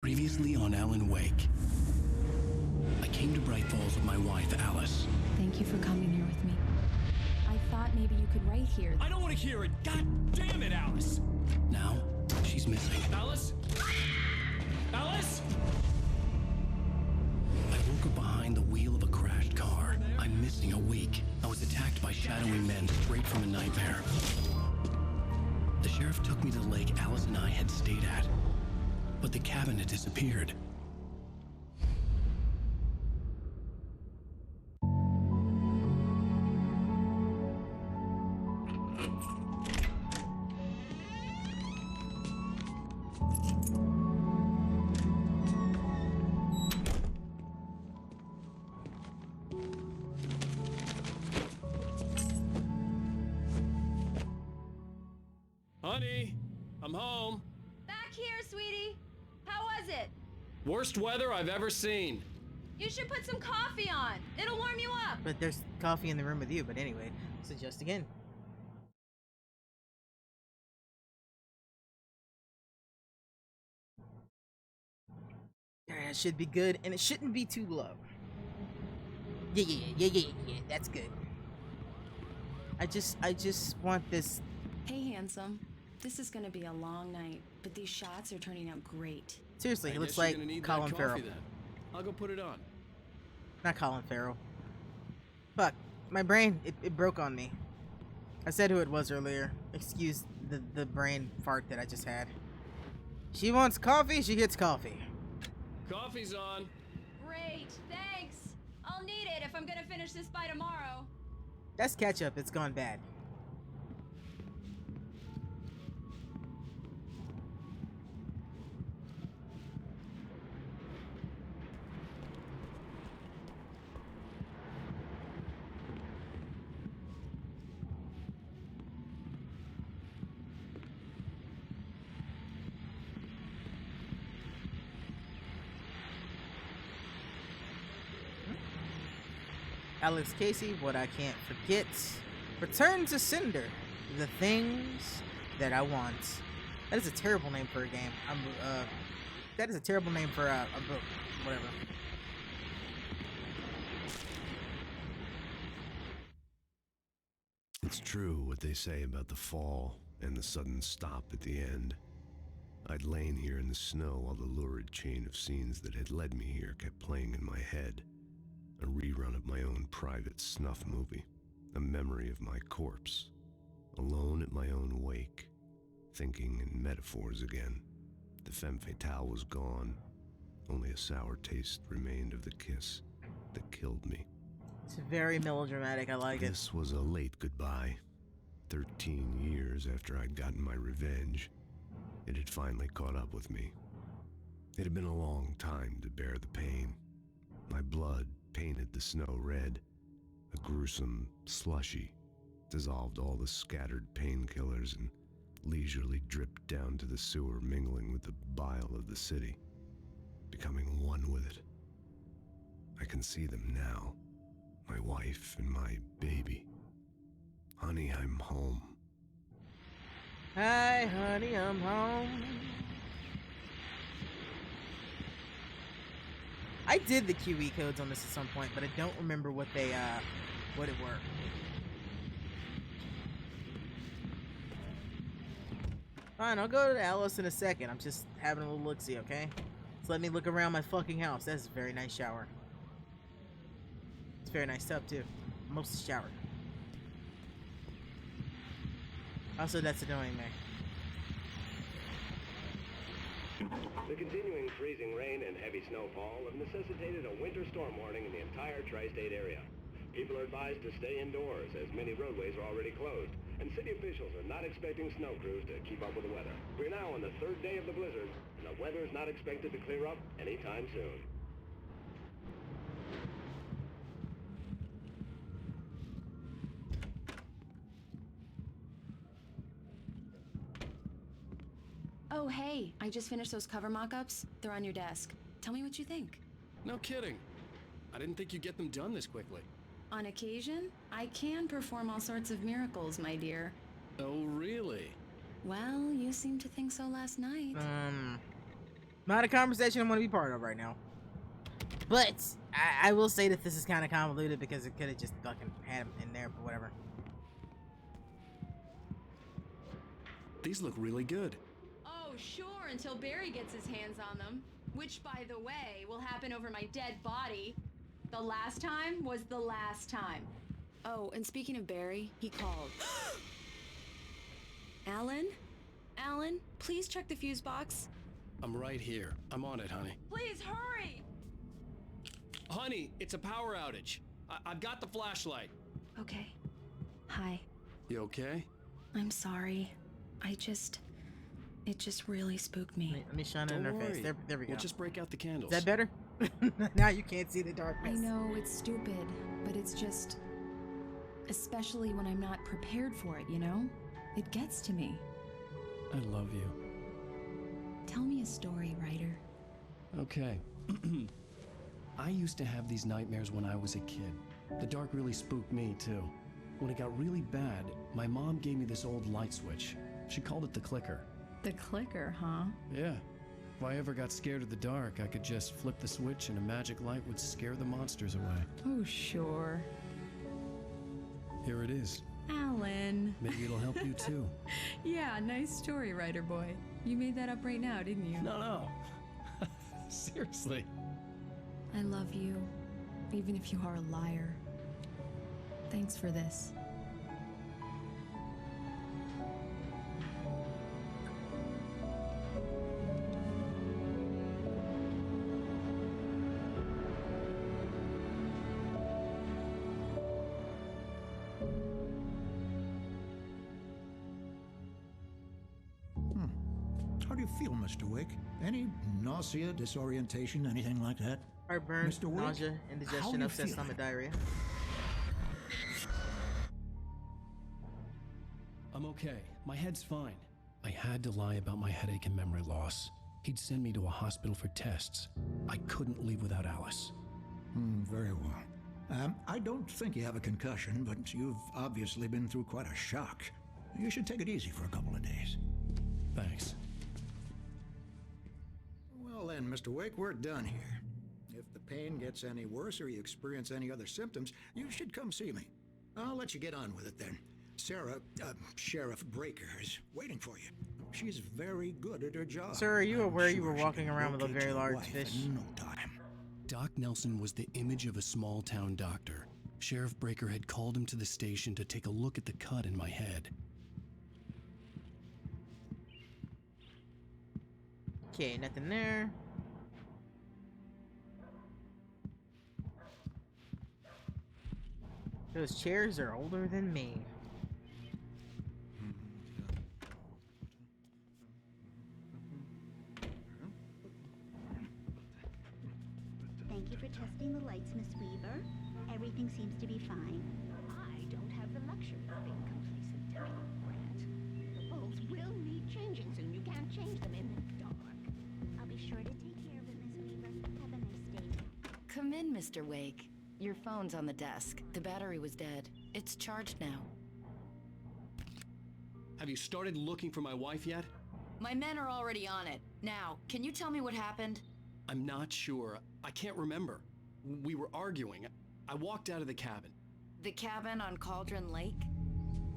Previously on Alan Wake. I came to Bright Falls with my wife, Alice. Thank you for coming here with me. I thought maybe you could write here. I don't want to hear it! God damn it, Alice! Now, she's missing. Alice? Alice? I woke up behind the wheel of a crashed car. I'm missing a week. I was attacked by shadowy men straight from a nightmare. The sheriff took me to the lake Alice and I had stayed at. But the cabin had disappeared. Honey, I'm home. Back here, sweetie. How was it? Worst weather I've ever seen. You should put some coffee on. It'll warm you up. But there's coffee in the room with you. But anyway, suggest again. That should be good, and it shouldn't be too low. Yeah. That's good. I just want this. Hey, handsome. This is gonna be a long night, but these shots are turning out great. Seriously, he I looks guess you're like gonna need Colin that coffee Farrell. then. I'll go put it on. Not Colin Farrell. Fuck, my brain, it broke on me. I said who it was earlier. Excuse the brain fart that I just had. She wants coffee, she gets coffee. Coffee's on. Great, thanks. I'll need it if I'm gonna finish this by tomorrow. That's ketchup, it's gone bad. Alex Casey, what I can't forget. Return to Cinder. The things that I want. That is a terrible name for a game. That is a terrible name for a book. Whatever. It's true what they say about the fall and the sudden stop at the end. I'd lain here in the snow while the lurid chain of scenes that had led me here kept playing in my head. A rerun of my own private snuff movie. A memory of my corpse. Alone at my own wake. Thinking in metaphors again. The femme fatale was gone. Only a sour taste remained of the kiss that killed me. It's very melodramatic, I like it. This was a late goodbye. 13 years after I'd gotten my revenge, it had finally caught up with me. It had been a long time to bear the pain. My blood painted the snow red. A gruesome slushy dissolved all the scattered painkillers and leisurely dripped down to the sewer, mingling with the bile of the city, becoming one with it. I can see them now, my wife and my baby. Honey, I'm home. Hi, honey, I'm home. I did the QE codes on this at some point, but I don't remember what they, what it were. Fine, I'll go to Alice in a second. I'm just having a little look-see, okay? So let me look around my fucking house. That's a very nice shower. It's a very nice tub, too. Mostly shower. Also, that's annoying me. The continuing freezing rain and heavy snowfall have necessitated a winter storm warning in the entire tri-state area. People are advised to stay indoors as many roadways are already closed, and city officials are not expecting snow crews to keep up with the weather. We're now on the third day of the blizzard, and the weather is not expected to clear up anytime soon. Oh, hey, I just finished those cover mock-ups. They're on your desk. Tell me what you think. No kidding. I didn't think you'd get them done this quickly. On occasion, I can perform all sorts of miracles, my dear. Oh, really? Well, you seemed to think so last night. Not a conversation I want to be part of right now. But I will say that this is kind of convoluted because it could have just fucking had him in there, but whatever. These look really good. Oh, sure, until Barry gets his hands on them. Which, by the way, will happen over my dead body. The last time was the last time. Oh, and speaking of Barry, he called. Alan? Alan, please check the fuse box. I'm right here. I'm on it, honey. Please hurry! Honey, it's a power outage. I've got the flashlight. Okay. Hi. You okay? I'm sorry. It just really spooked me. Let me shine it in her face. There we go. We'll just break out the candles. Is that better? Now you can't see the darkness. I know it's stupid, but it's just... Especially when I'm not prepared for it, you know? It gets to me. I love you. Tell me a story, writer. Okay. I used to have these nightmares when I was a kid. The dark really spooked me, too. When it got really bad, my mom gave me this old light switch. She called it the clicker. The clicker, huh? Yeah. If I ever got scared of the dark, I could just flip the switch and a magic light would scare the monsters away. Oh, sure. Here it is. Alan. Maybe it'll help you, too. Yeah, nice story, writer boy. You made that up right now, didn't you? No. Seriously. I love you, even if you are a liar. Thanks for this. How do you feel, Mr. Wake? Any nausea, disorientation, anything like that? Heartburn, Mr. Wake, nausea, how indigestion, are you upset feeling? stomach, diarrhea. I'm okay. My head's fine. I had to lie about my headache and memory loss. He'd send me to a hospital for tests. I couldn't leave without Alice. Very well. I don't think you have a concussion, but you've obviously been through quite a shock. You should take it easy for a couple of days. Thanks. Well then, Mr. Wake, we're done here. If the pain gets any worse or you experience any other symptoms, you should come see me. I'll let you get on with it then. Sarah, Sheriff Breaker, is waiting for you. She's very good at her job. Sir, are you I'm aware you sure were she walking can around with a locate very your large wife fish? in no time. Doc Nelson was the image of a small-town doctor. Sheriff Breaker had called him to the station to take a look at the cut in my head. Okay, nothing there. Those chairs are older than me. Thank you for testing the lights, Miss Weaver. Everything seems to be fine. I don't have the luxury of being complacent, tiny brat. The bulbs will need changing soon. You can't change them in the dark. I'll be sure to take care of it, Miss Weaver. Have a nice day. Come in, Mr. Wake. Your phone's on the desk. The battery was dead. It's charged now. Have you started looking for my wife yet? My men are already on it. Now, can you tell me what happened? I'm not sure. I can't remember. We were arguing. I walked out of the cabin. The cabin on Cauldron Lake?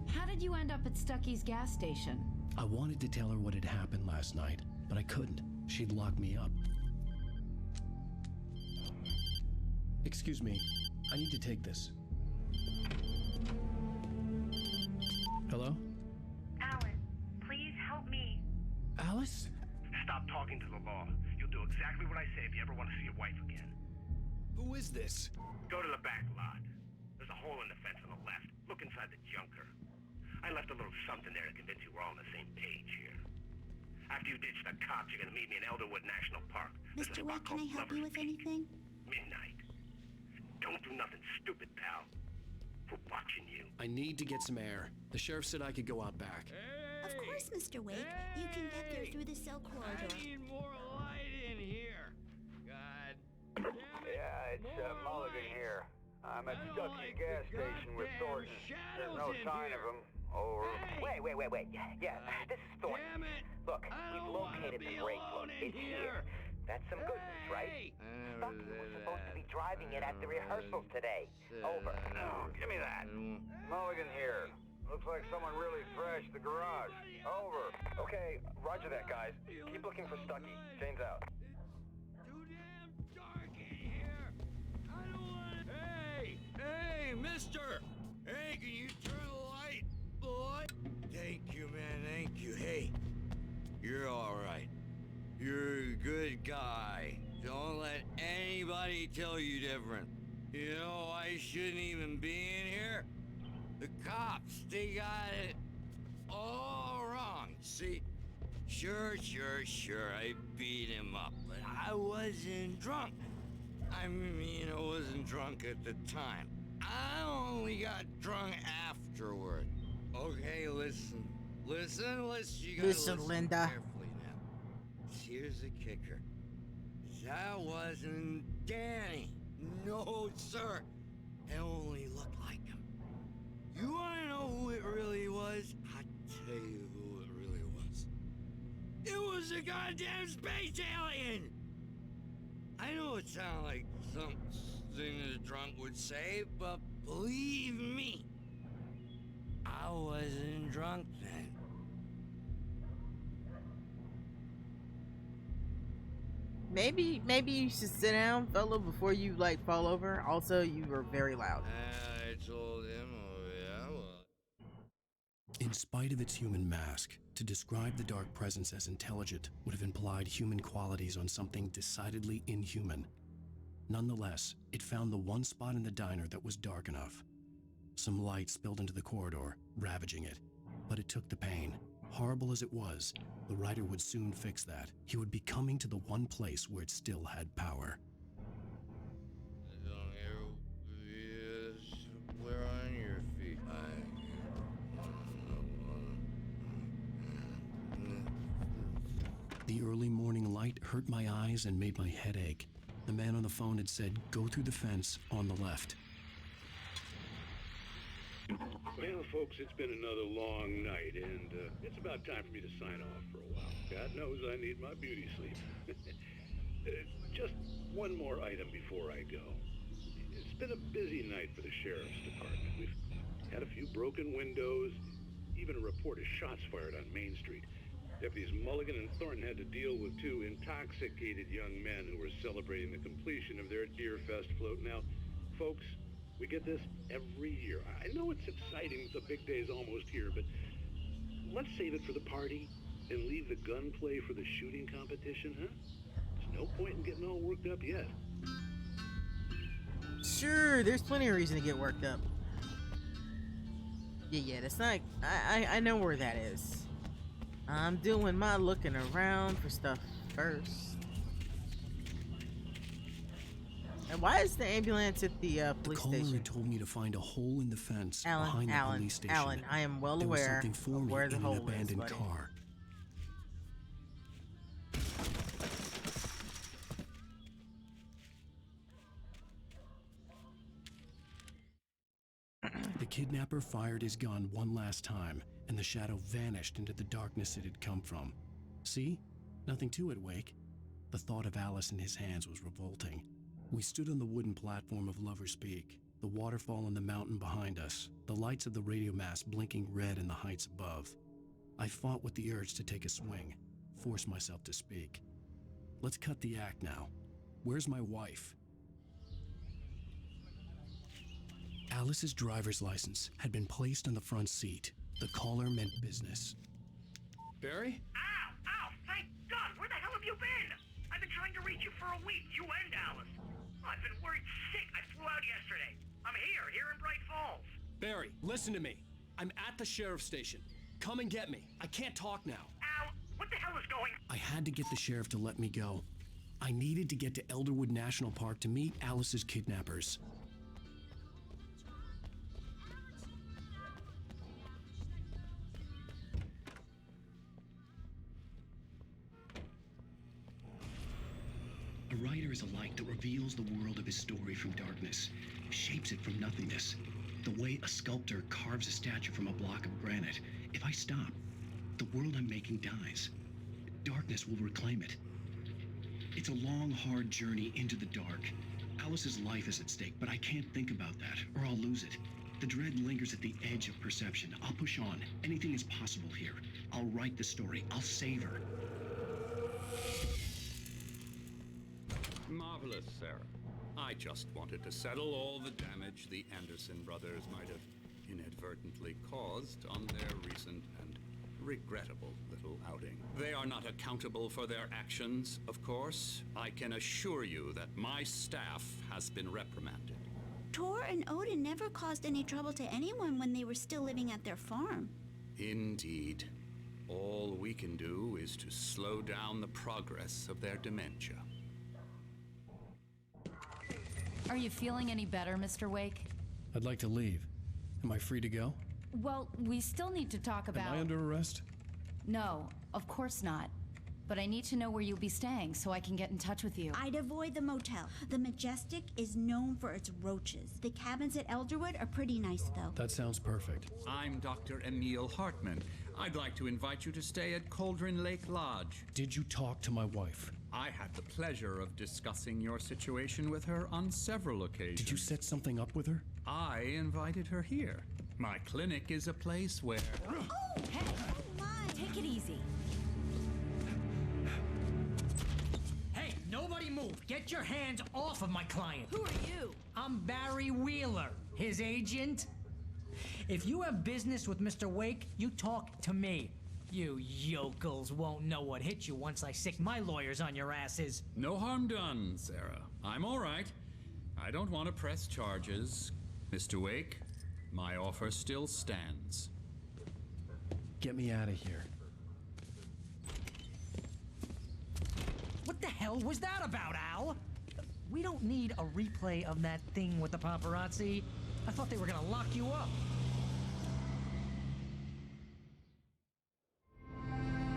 How did you end up at Stucky's gas station? I wanted to tell her what had happened last night, but I couldn't. She'd lock me up. Excuse me. I need to take this. Hello? Alan, please help me. Alice? Stop talking to the law. You'll do exactly what I say if you ever want to see your wife again. Who is this? Go to the back lot. There's a hole in the fence on the left. Look inside the junker. I left a little something there to convince you we're all on the same page here. After you ditch the cops, you're gonna meet me in Elderwood National Park. There's a Mr. spot Wake, can I called help you Lover's with Peak. anything? Midnight. Don't do nothing stupid, pal. We're watching you. I need to get some air. The sheriff said I could go out back. Of course, Mr. Wake. You can get there through the cell corridor. I need more light in here. God damn it. Yeah, it's Mulligan here. I'm at Stucky's gas station with Thornton. There's no sign of him. Over. Hey. Wait. Yeah, this is Thornton. Damn it. Look, I we've don't wanna located be the break alone room. in It's here. here. That's some good news, right? Stucky was supposed to be driving it at the rehearsals today. Over. Oh, give me that. Mulligan here. Looks like someone really thrashed the garage. Over. Okay, roger that, guys. Keep looking for Stucky. Jane's out. Too damn dark in here. I don't want to... Hey, mister! Hey, can you turn the light, boy? Thank you, man, thank you. Hey, you're all right. You're a good guy. Don't let anybody tell you different. You know, I shouldn't even be in here. The cops, they got it all wrong. See, sure, I beat him up, but I wasn't drunk. I mean, I wasn't drunk at the time. I only got drunk afterward. Okay, listen. You gotta listen Linda. carefully now. Here's the kicker. That wasn't Danny. No, sir. It only looked like him. You wanna know who it really was? I'll tell you who it really was. It was a goddamn space alien! I know it sounds like something a drunk would say, but believe me, I wasn't drunk then. Maybe you should sit down, fellow, before you like fall over. Also, you were very loud. I told him, oh yeah, well. In spite of its human mask, to describe the dark presence as intelligent would have implied human qualities on something decidedly inhuman. Nonetheless, it found the one spot in the diner that was dark enough. Some light spilled into the corridor, ravaging it, but it took the pain. Horrible as it was, the writer would soon fix that. He would be coming to the one place where it still had power. Where on your feet? The early morning light hurt my eyes and made my head ache. The man on the phone had said, "Go through the fence on the left." Well, folks, it's been another long night, and it's about time for me to sign off for a while. God knows I need my beauty sleep. Just one more item before I go. It's been a busy night for the sheriff's department. We've had a few broken windows, even a report of shots fired on Main Street. Deputies Mulligan and Thornton had to deal with two intoxicated young men who were celebrating the completion of their Deer Fest float. Now, folks, we get this every year. I know it's exciting, the big day's almost here, but let's save it for the party and leave the gunplay for the shooting competition, huh? There's no point in getting all worked up yet. Sure, there's plenty of reason to get worked up. Yeah, that's not... I know where that is. I'm doing my looking around for stuff first. And why is the ambulance at the police caller station? had told me to find a hole in the fence behind the police station. Alan, I am well there aware was something for of me where the in hole an abandoned is, buddy. car. The kidnapper fired his gun one last time, and the shadow vanished into the darkness it had come from. See? Nothing to it, Wake. The thought of Alice in his hands was revolting. We stood on the wooden platform of Lover's Peak, the waterfall on the mountain behind us, the lights of the radio mast blinking red in the heights above. I fought with the urge to take a swing, force myself to speak. Let's cut the act now. Where's my wife? Alice's driver's license had been placed on the front seat. The caller meant business. Barry? Ow! Thank God! Where the hell have you been? I've been trying to reach you for a week, you and Alice. I've been worried sick. I flew out yesterday. I'm here in Bright Falls. Barry, listen to me. I'm at the sheriff's station. Come and get me. I can't talk now. Al, what the hell is going on? I had to get the sheriff to let me go. I needed to get to Elderwood National Park to meet Alice's kidnappers. A writer is a light that reveals the world of his story from darkness, shapes it from nothingness. The way a sculptor carves a statue from a block of granite. If I stop, the world I'm making dies. Darkness will reclaim it. It's a long, hard journey into the dark. Alice's life is at stake, but I can't think about that, or I'll lose it. The dread lingers at the edge of perception. I'll push on. Anything is possible here. I'll write the story. I'll save her. Marvelous, Sarah. I just wanted to settle all the damage the Anderson brothers might have inadvertently caused on their recent and regrettable little outing. They are not accountable for their actions, of course. I can assure you that my staff has been reprimanded. Tor and Odin never caused any trouble to anyone when they were still living at their farm. Indeed. All we can do is to slow down the progress of their dementia. Are you feeling any better, Mr. Wake? I'd like to leave. Am I free to go? Well, we still need to talk about... Am I under arrest? No, of course not. But I need to know where you'll be staying so I can get in touch with you. I'd avoid the motel. The Majestic is known for its roaches. The cabins at Elderwood are pretty nice, though. That sounds perfect. I'm Dr. Emil Hartman. I'd like to invite you to stay at Cauldron Lake Lodge. Did you talk to my wife? I had the pleasure of discussing your situation with her on several occasions. Did you set something up with her? I invited her here. My clinic is a place where... Oh, hey! Come on, take it easy. Hey, nobody move! Get your hands off of my client! Who are you? I'm Barry Wheeler, his agent. If you have business with Mr. Wake, you talk to me. You yokels won't know what hit you once I sick my lawyers on your asses. No harm done, Sarah. I'm all right. I don't want to press charges. Mr. Wake, my offer still stands. Get me out of here. What the hell was that about, Al? We don't need a replay of that thing with the paparazzi. I thought they were gonna lock you up.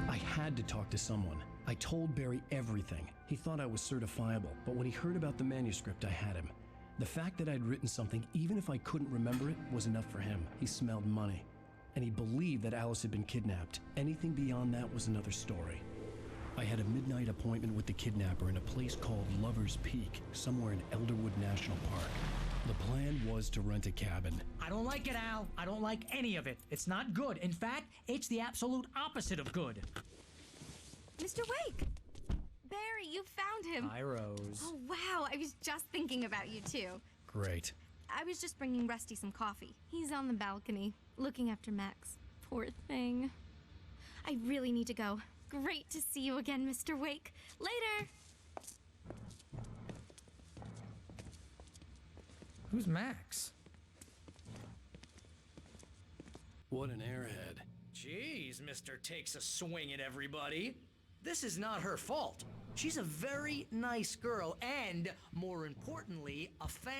I had to talk to someone. I told Barry everything. He thought I was certifiable, but when he heard about the manuscript, I had him. The fact that I'd written something, even if I couldn't remember it, was enough for him. He smelled money. And he believed that Alice had been kidnapped. Anything beyond that was another story. I had a midnight appointment with the kidnapper in a place called Lover's Peak, somewhere in Elderwood National Park. The plan was to rent a cabin. I don't like it, Al. I don't like any of it. It's not good. In fact, it's the absolute opposite of good. Mr. Wake! Barry, you found him. Hi, Rose. Oh, wow. I was just thinking about you, too. Great. I was just bringing Rusty some coffee. He's on the balcony, looking after Max. Poor thing. I really need to go. Great to see you again, Mr. Wake. Later! Who's Max? What an airhead. Jeez, Mr. Takes a swing at everybody. This is not her fault. She's a very nice girl and, more importantly, a fan.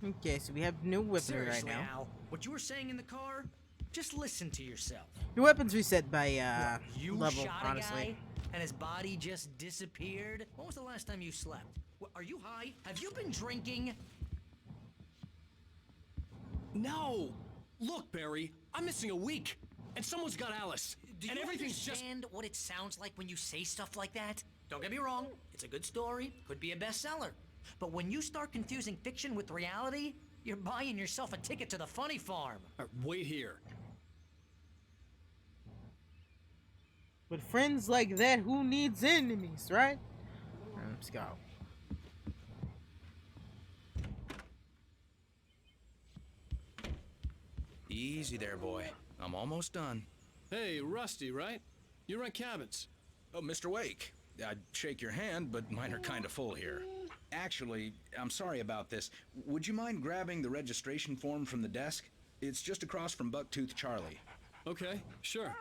Okay, so we have new weapons right Seriously, now. Al, what you were saying in the car? Just listen to yourself. Your weapons reset by You level, shot honestly. a guy and his body just disappeared? When was the last time you slept? Are you high? Have you been drinking? No! Look, Barry, I'm missing a week, and someone's got Alice. Do you and everything's just... understand what it sounds like when you say stuff like that? Don't get me wrong, it's a good story, could be a bestseller. But when you start confusing fiction with reality, you're buying yourself a ticket to the funny farm. Wait here. With friends like that, who needs enemies, right? Let's go. Easy there, boy. I'm almost done. Hey, Rusty, right? You rent cabins. Oh, Mr. Wake. I'd shake your hand, but mine are kind of full here. Actually, I'm sorry about this. Would you mind grabbing the registration form from the desk? It's just across from Bucktooth Charlie. Okay, sure.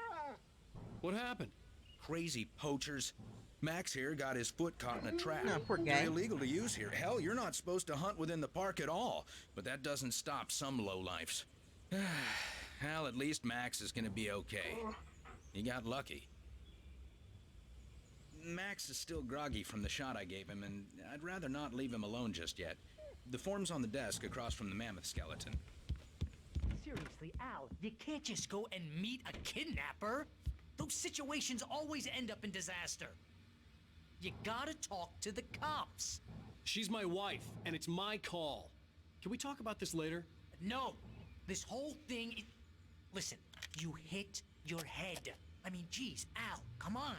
What happened? Crazy poachers. Max here got his foot caught in a trap. Oh, poor guy. They're illegal to use here. Hell, you're not supposed to hunt within the park at all. But that doesn't stop some lowlifes. Hell, at least Max is gonna be okay. He got lucky. Max is still groggy from the shot I gave him, and I'd rather not leave him alone just yet. The form's on the desk across from the mammoth skeleton. Seriously, Al, you can't just go and meet a kidnapper. Those situations always end up in disaster. You gotta talk to the cops. She's my wife, and it's my call. Can we talk about this later? No, this whole thing is... Listen, you hit your head. I mean, geez, Al, come on.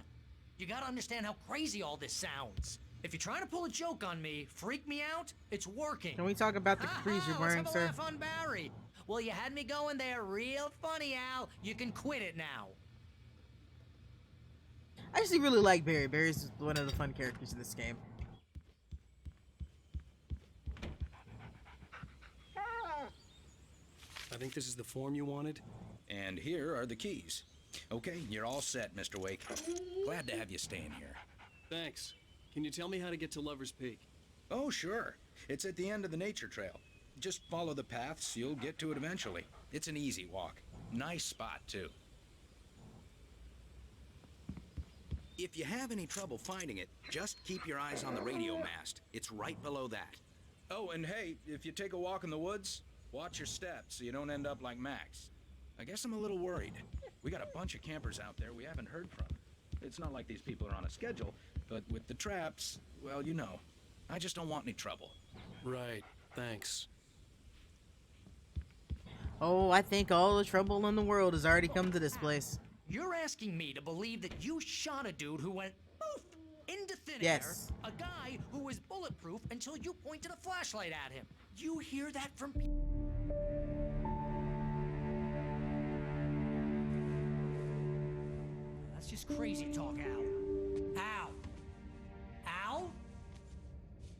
You gotta understand how crazy all this sounds. If you're trying to pull a joke on me, freak me out, it's working. Can we talk about the capris you're wearing, let's sir? have a laugh on Barry. Well, you had me going there real funny, Al. You can quit it now. I actually really like Barry. Barry's one of the fun characters in this game. I think this is the form you wanted. And here are the keys. Okay, you're all set, Mr. Wake. Glad to have you staying here. Thanks. Can you tell me how to get to Lover's Peak? Oh, sure. It's at the end of the nature trail. Just follow the paths, you'll get to it eventually. It's an easy walk. Nice spot, too. If you have any trouble finding it, just keep your eyes on the radio mast. It's right below that. Oh, and hey, if you take a walk in the woods, watch your steps so you don't end up like Max. I guess I'm a little worried. We got a bunch of campers out there we haven't heard from. It's not like these people are on a schedule, but with the traps, well, you know, I just don't want any trouble. Right, thanks. Oh, I think all the trouble in the world has already come to this place. You're asking me to believe that you shot a dude who went poof into thin Yes. air, a guy who was bulletproof until you pointed a flashlight at him. You hear that from... That's just crazy talk, Al. Al? Al?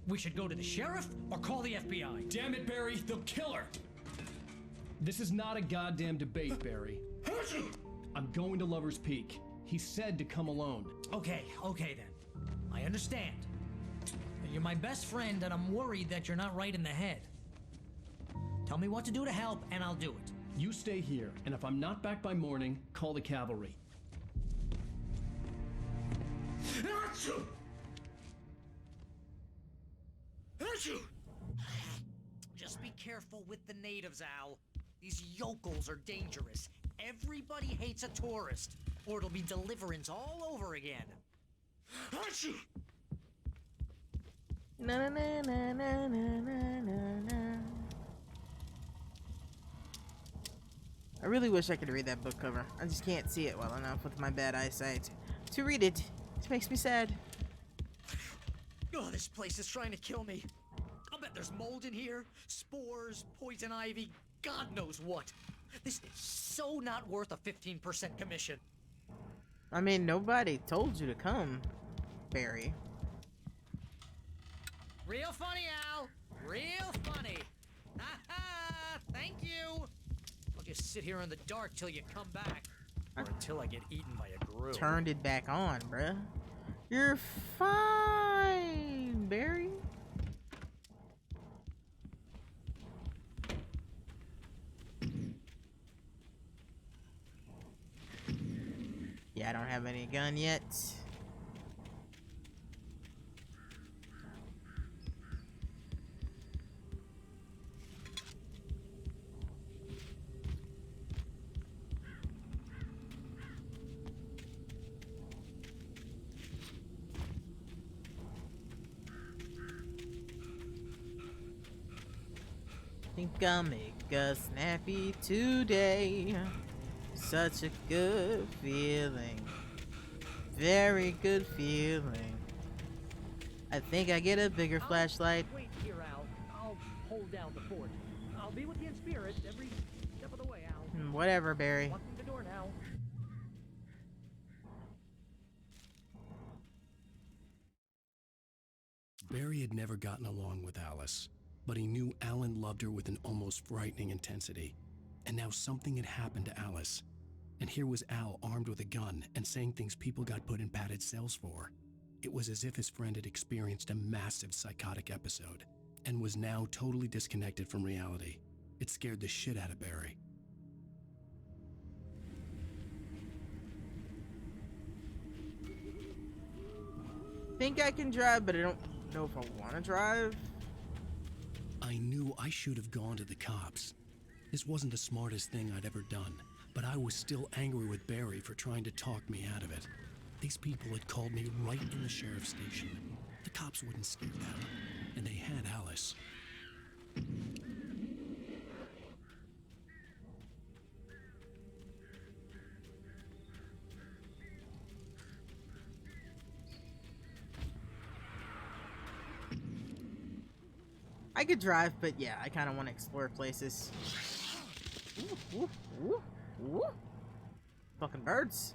We should go to the sheriff or call the FBI. Damn it, Barry, they'll kill her! This is not a goddamn debate, Barry. I'm going to Lover's Peak. He said to come alone. Okay then. I understand. You're my best friend and I'm worried that you're not right in the head. Tell me what to do to help and I'll do it. You stay here, and if I'm not back by morning, call the cavalry. Just be careful with the natives, Al. These yokels are dangerous. Everybody hates a tourist, or it'll be deliverance all over again. Na na na na na na na na. I really wish I could read that book cover. I just can't see it well enough with my bad eyesight. To read it, it makes me sad. Oh, this place is trying to kill me. I'll bet there's mold in here, spores, poison ivy, God knows what. This is so not worth a 15% commission. I mean, nobody told you to come, Barry. Real funny, Al. Real funny. Ha ha! Thank you. I'll just sit here in the dark till you come back. Or until I get eaten by a grill. Turned it back on, bruh. You're fine, Barry. Yeah, I don't have any gun yet. Think I'll make a snappy today. Such a good feeling. Very good feeling. I think I get a bigger flashlight. Wait here, Al. I'll hold down the fort. I'll be with you in spirit every step of the way, Al. Whatever, Barry. Walk through the door now. Barry had never gotten along with Alice, but he knew Alan loved her with an almost frightening intensity. And now something had happened to Alice. And here was Al armed with a gun and saying things people got put in padded cells for. It was as if his friend had experienced a massive psychotic episode and was now totally disconnected from reality. It scared the shit out of Barry. Think I can drive, but I don't know if I want to drive. I knew I should have gone to the cops. This wasn't the smartest thing I'd ever done, but I was still angry with Barry for trying to talk me out of it. These people had called me right in the sheriff's station. The cops wouldn't scare them, and they had Alice. I could drive, but yeah, I kind of want to explore places. Ooh, ooh, ooh, ooh. Fucking birds.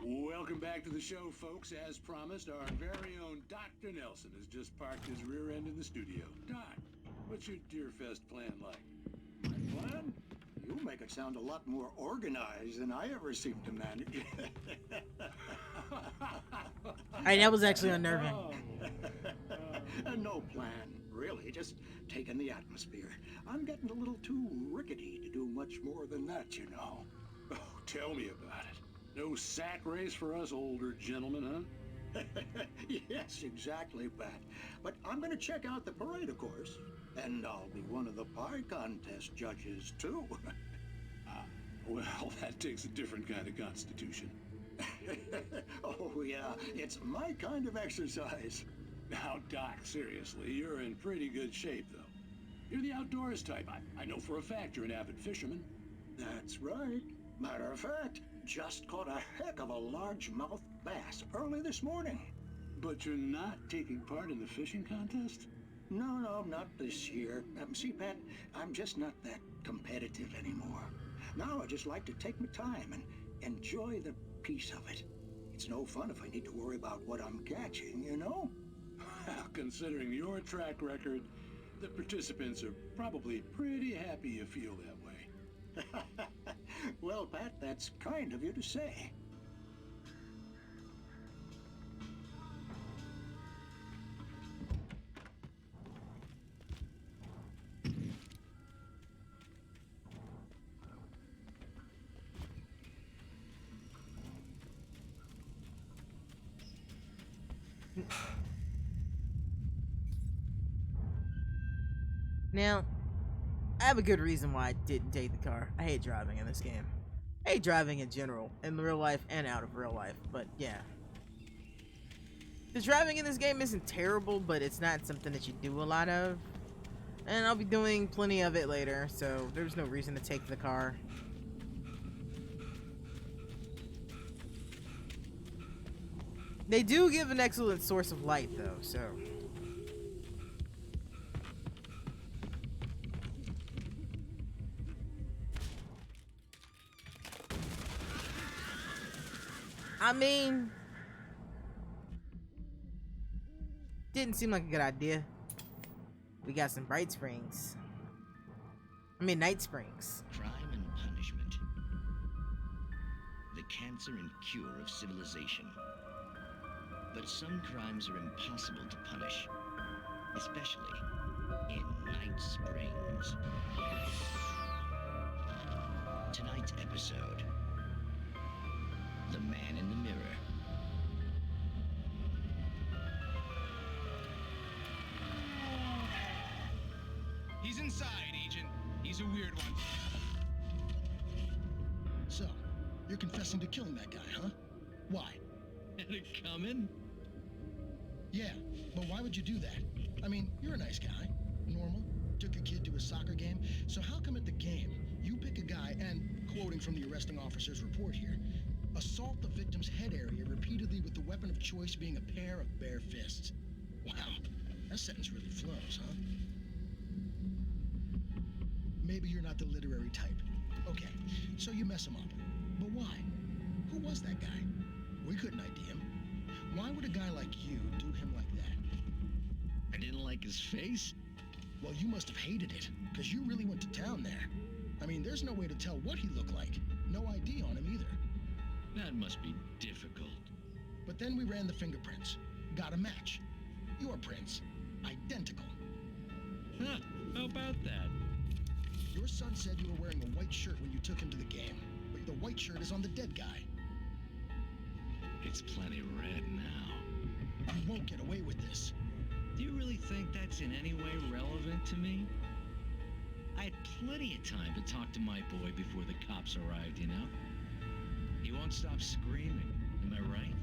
Welcome back to the show, folks. As promised, our very own Dr. Nelson has just parked his rear end in the studio. Doc, what's your Deerfest plan like? My plan? You make it sound a lot more organized than I ever seem to manage. Hey, that was actually unnerving. No plan, really. Just taking the atmosphere. I'm getting a little too rickety to do much more than that, you know. Oh, tell me about it. No sack race for us older gentlemen, huh? Yes, exactly, Pat. But I'm going to check out the parade, of course. And I'll be one of the pie contest judges, too. Well, that takes a different kind of constitution. Oh, yeah. It's my kind of exercise. Now, Doc, seriously, you're in pretty good shape, though. You're the outdoors type. I know for a fact you're an avid fisherman. That's right. Matter of fact, just caught a heck of a largemouth bass early this morning. But you're not taking part in the fishing contest? No, not this year. See, Pat, I'm just not that competitive anymore. Now I just like to take my time and enjoy the peace of it. It's no fun if I need to worry about what I'm catching, you know? Well, considering your track record, the participants are probably pretty happy you feel that way. Well, Pat, that's kind of you to say. Now, I have a good reason why I didn't take the car. I hate driving in this game. I hate driving in general, in real life and out of real life, but yeah. The driving in this game isn't terrible, but it's not something that you do a lot of. And I'll be doing plenty of it later, so there's no reason to take the car. They do give an excellent source of light, though, so... I mean, didn't seem like a good idea. We got some Night Springs. Crime and punishment. The cancer and cure of civilization. But some crimes are impossible to punish, especially in Night Springs. Tonight's episode: The Man in the Mirror. He's inside, Agent. He's a weird one. So, you're confessing to killing that guy, huh? Why? Had it coming? Yeah, but why would you do that? I mean, you're a nice guy. Normal. Took your kid to a soccer game. So how come at the game, you pick a guy and, quoting from the arresting officer's report here, assault the victim's head area repeatedly with the weapon of choice being a pair of bare fists? Wow, that sentence really flows, huh? Maybe you're not the literary type. Okay, so you mess him up. But why? Who was that guy? We couldn't ID him. Why would a guy like you do him like that? I didn't like his face? Well, you must have hated it, because you really went to town there. I mean, there's no way to tell what he looked like. No ID on him either. That must be difficult. But then we ran the fingerprints. Got a match. Your prints. Identical. Huh, how about that? Your son said you were wearing a white shirt when you took him to the game, but the white shirt is on the dead guy. It's plenty red now. You won't get away with this. Do you really think that's in any way relevant to me? I had plenty of time to talk to my boy before the cops arrived, you know? He won't stop screaming, am I right?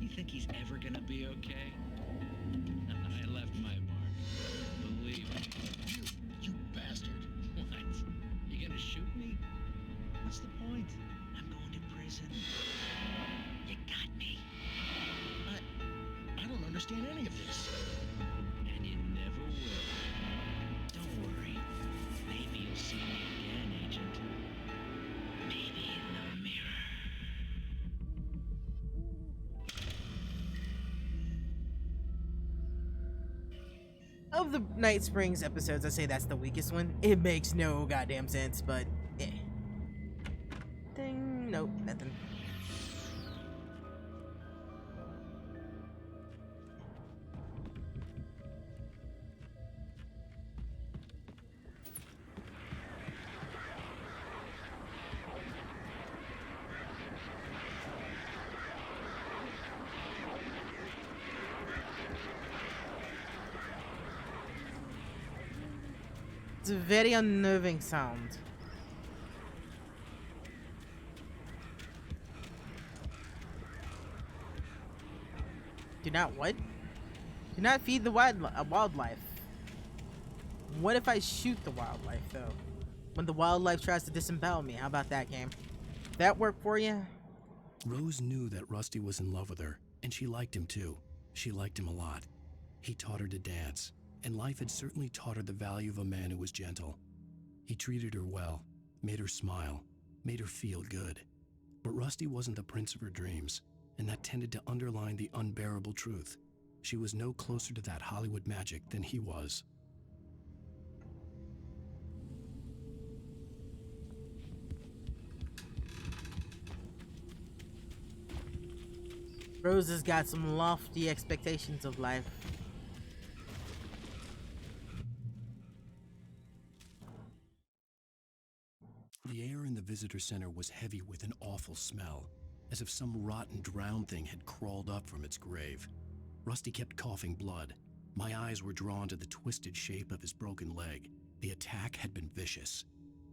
You think he's ever gonna be okay? I left my mark. Believe me. You bastard. What? You gonna shoot me? What's the point? I'm going to prison. You got me. I don't understand any of this. And you never will. Don't worry. Maybe you'll see me again, Agent. Maybe in the mirror. Of the Night Springs episodes, I say that's the weakest one. It makes no goddamn sense, but eh. Ding, nope, nothing. It's a very unnerving sound. Do not what? Do not feed the wildlife. What if I shoot the wildlife, though? When the wildlife tries to disembowel me, how about that, game? That work for you? Rose knew that Rusty was in love with her, and she liked him too. She liked him a lot. He taught her to dance, and life had certainly taught her the value of a man who was gentle. He treated her well, made her smile, made her feel good. But Rusty wasn't the prince of her dreams, and that tended to underline the unbearable truth. She was no closer to that Hollywood magic than he was. Rose has got some lofty expectations of life. The air in the visitor center was heavy with an awful smell, as if some rotten drowned thing had crawled up from its grave. Rusty kept coughing blood. My eyes were drawn to the twisted shape of his broken leg. The attack had been vicious.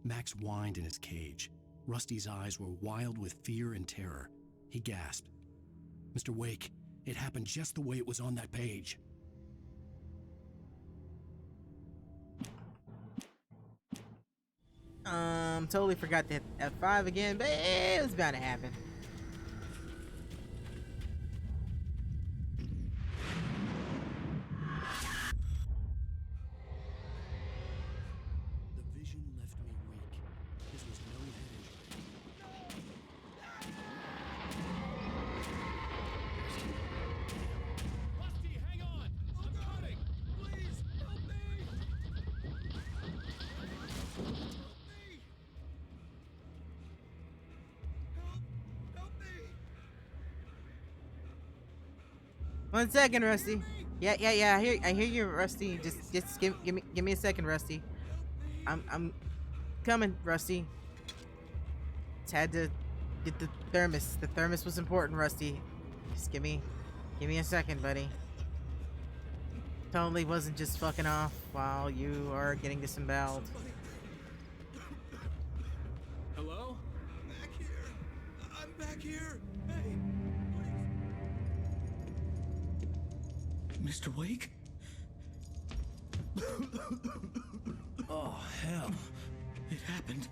Max whined in his cage. Rusty's eyes were wild with fear and terror. He gasped. "Mr. Wake, it happened just the way it was on that page." Totally forgot to hit F5 again, but it was bound to happen. The vision left me weak. This was no head injury. Rusty, hang on! I'm coming! Please, help me! Help me! Help me! 1 second, Rusty. Yeah. I hear you, Rusty. Just give me a second, Rusty. I'm coming, Rusty. Just had to get the thermos. The thermos was important, Rusty. Just give me a second, buddy. Totally wasn't just fucking off while you are getting disemboweled. Hello? Back here! I'm back here! Hey! Mr. Wake? Oh, hell. It happened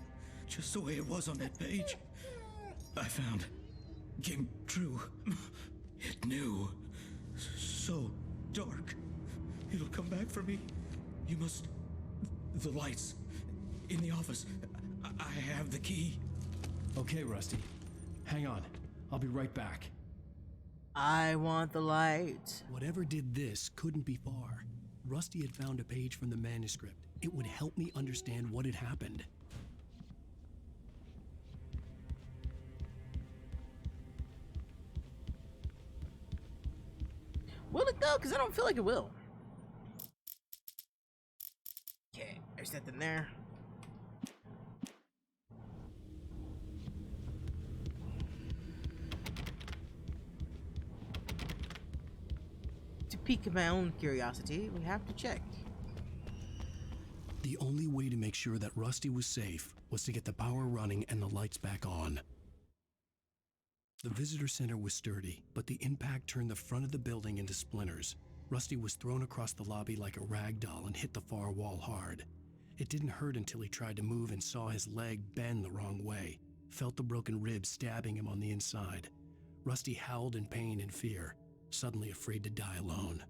just the way it was on that page. I found. Came true. It knew. So dark. It'll come back for me. You must. The lights. In the office. I have the key. Okay, Rusty. Hang on. I'll be right back. I want the light. Whatever did this couldn't be far. Rusty had found a page from the manuscript. It would help me understand what had happened. Will it though? Because I don't feel like it will. Okay, there's nothing there. pique my own curiosity, we have to check. The only way to make sure that Rusty was safe was to get the power running and the lights back on. The visitor center was sturdy, but the impact turned the front of the building into splinters. Rusty was thrown across the lobby like a rag doll and hit the far wall hard. It didn't hurt until he tried to move and saw his leg bend the wrong way, felt the broken ribs stabbing him on the inside. Rusty howled in pain and fear, suddenly afraid to die alone.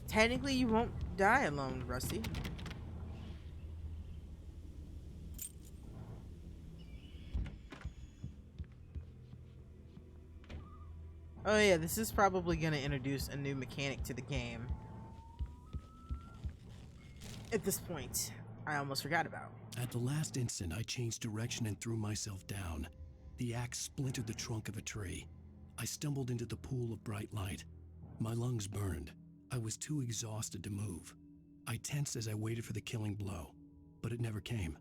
Technically, you won't die alone, Rusty. Oh yeah, this is probably going to introduce a new mechanic to the game. At this point, I almost forgot about. At the last instant, I changed direction and threw myself down. The axe splintered the trunk of a tree. I stumbled into the pool of bright light. My lungs burned. I was too exhausted to move. I tensed as I waited for the killing blow, but it never came.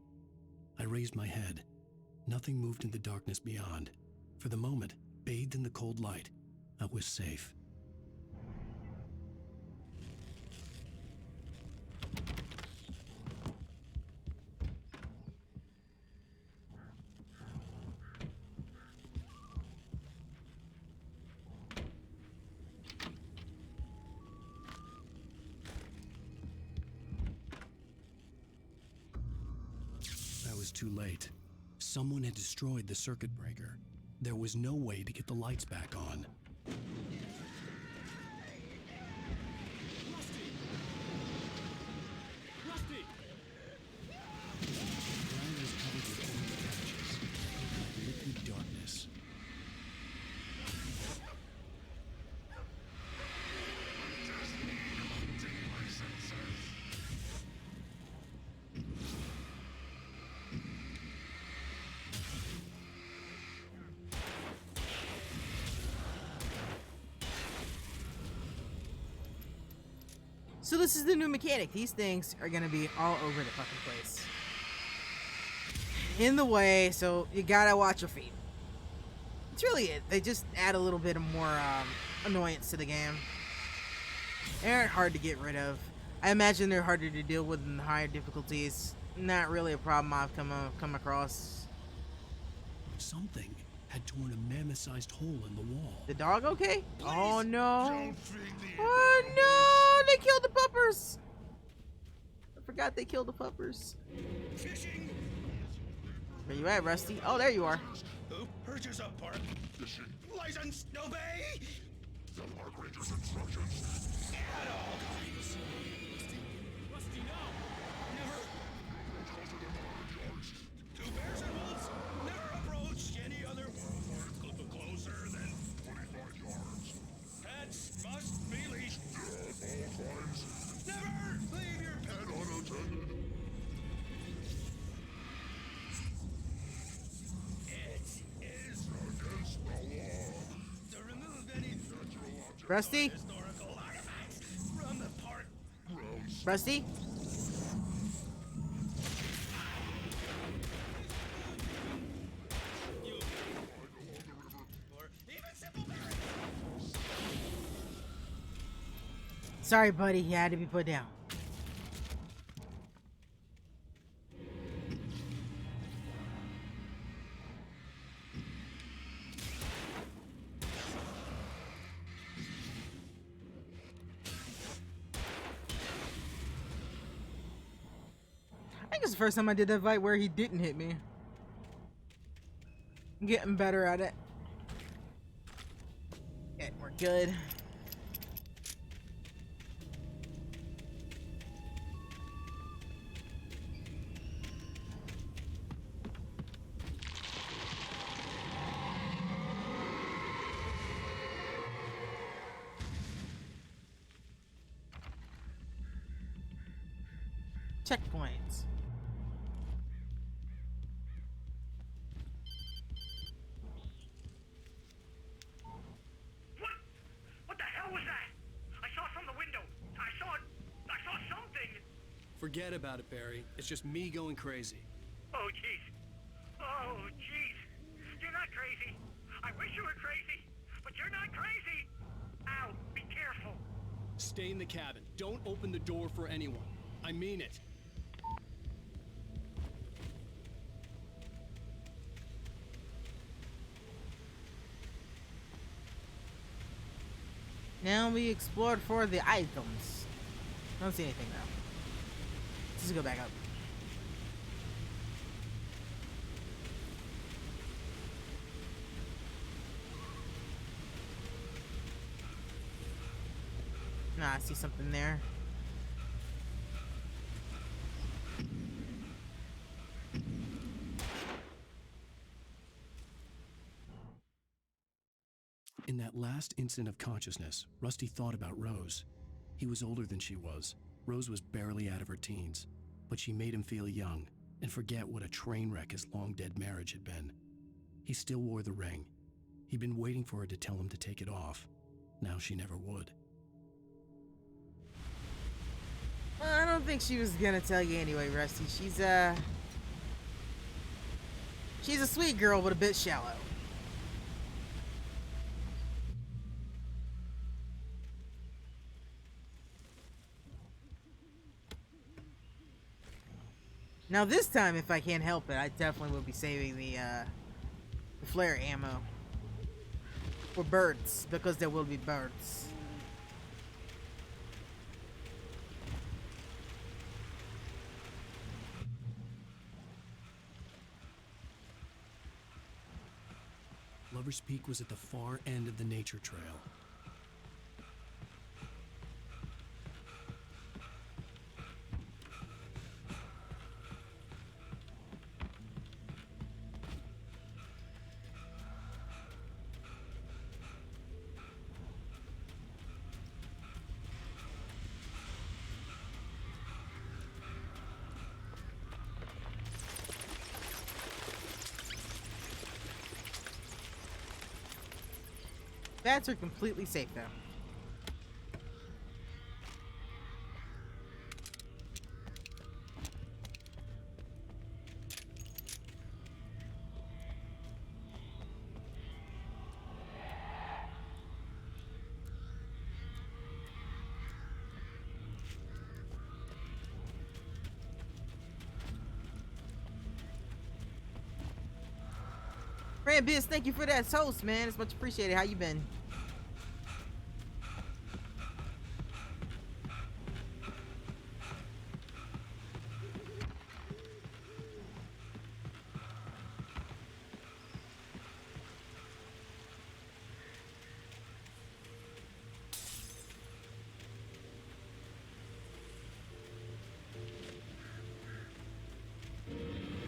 I raised my head. Nothing moved in the darkness beyond. For the moment, bathed in the cold light, I was safe. I was too late. Someone had destroyed the circuit breaker. There was no way to get the lights back on. Rusty! The ground was covered with orange patches, like liquid darkness. So this is the new mechanic. These things are gonna be all over the fucking place. In the way, so you gotta watch your feet. That's really it. They just add a little bit of more annoyance to the game. They aren't hard to get rid of. I imagine they're harder to deal with in the higher difficulties. Not really a problem I've come across. Something had torn a mammoth-sized hole in the wall. The dog okay? Oh no. Oh no! They killed the puppers! I forgot they killed the puppers. Fishing. Where you at, Rusty? Oh, there you are. Who purchase a park? Fishing. License, obey! The park ranger's instructions. At all times. Rusty, no! Never. Two bears and wolves. Never approach any other closer than 25 yards. Pets must be leashed. At all times. Never leave your pet unattended. It is against the law to remove any Rusty? historical artifacts from the park grounds. Rusty? Sorry, buddy. He had to be put down. I think it's the first time I did that fight where he didn't hit me. I'm getting better at it. Okay, we're good. Checkpoints. What the hell was that? I saw it from the window. I saw something. Forget about it, Barry. It's just me going crazy. Oh, jeez. Oh, jeez. You're not crazy. I wish you were crazy, but you're not crazy. Out. Be careful. Stay in the cabin. Don't open the door for anyone. I mean it. Now we explored for the items. Don't see anything though. Let's just go back up. Nah, I see something there. In that last instant of consciousness, Rusty thought about Rose. He was older than she was. Rose was barely out of her teens, but she made him feel young and forget what a train wreck his long-dead marriage had been. He still wore the ring. He'd been waiting for her to tell him to take it off. Now she never would. I don't think she was gonna tell you anyway, Rusty. She's a sweet girl, but a bit shallow. Now this time, if I can't help it, I definitely will be saving the flare ammo for birds, because there will be birds. Lover's Peak was at the far end of the nature trail. Bats are completely safe though. Brand Biz, thank you for that toast, man. It's much appreciated. How you been?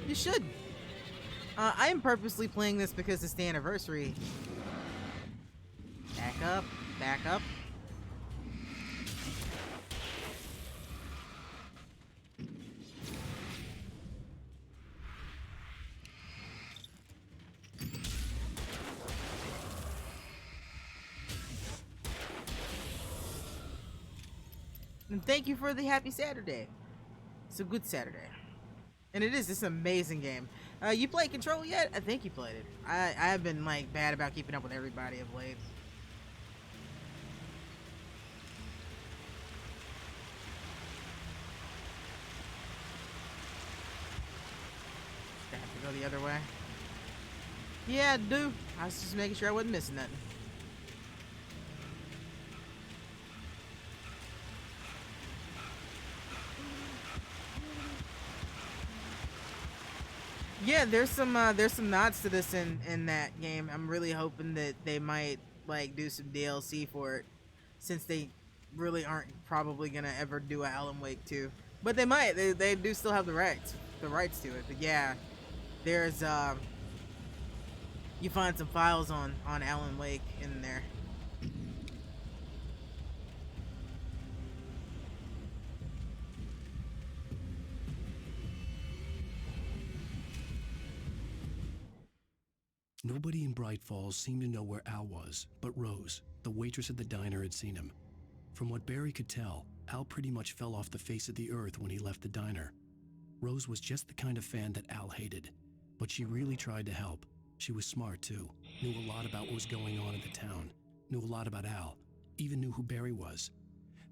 You should. I am purposely playing this because it's the anniversary. Back up, back up. And thank you for the happy Saturday. It's a good Saturday. And it is this amazing game. You played Control yet? I think you played it. I have been like bad about keeping up with everybody of late. I have to go the other way. Yeah, I do. I was just making sure I wasn't missing nothing. Yeah, there's some nods to this in that game. I'm really hoping that they might like do some DLC for it, since they really aren't probably gonna ever do a Alan Wake 2. But they might. They do still have the rights to it. But yeah, there's you find some files on Alan Wake in there. Nobody in Bright Falls seemed to know where Al was, but Rose, the waitress at the diner, had seen him. From what Barry could tell, Al pretty much fell off the face of the earth when he left the diner. Rose was just the kind of fan that Al hated, but she really tried to help. She was smart too, knew a lot about what was going on in the town, knew a lot about Al, even knew who Barry was.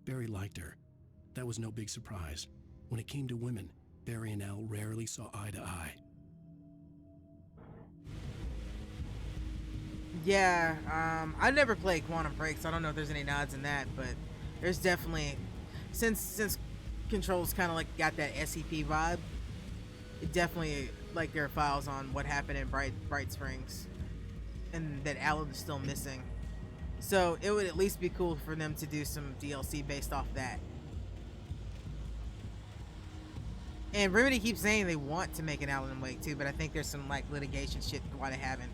Barry liked her. That was no big surprise. When it came to women, Barry and Al rarely saw eye to eye. Yeah, I never played Quantum Break, so I don't know if there's any nods in that, but there's definitely, since Control's kind of like got that SCP vibe, it definitely, like, there are files on what happened in Bright Springs, and that Alan is still missing. So it would at least be cool for them to do some DLC based off that. And Remedy keeps saying they want to make an Alan Wake too, but I think there's some like litigation shit why they haven't.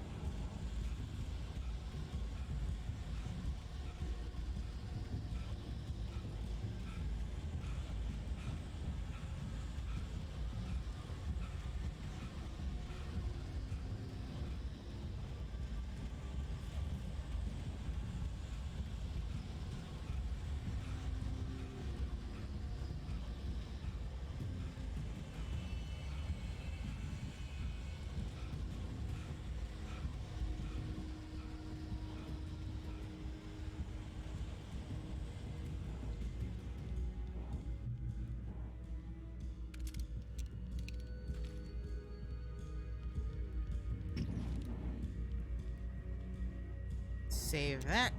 Save that.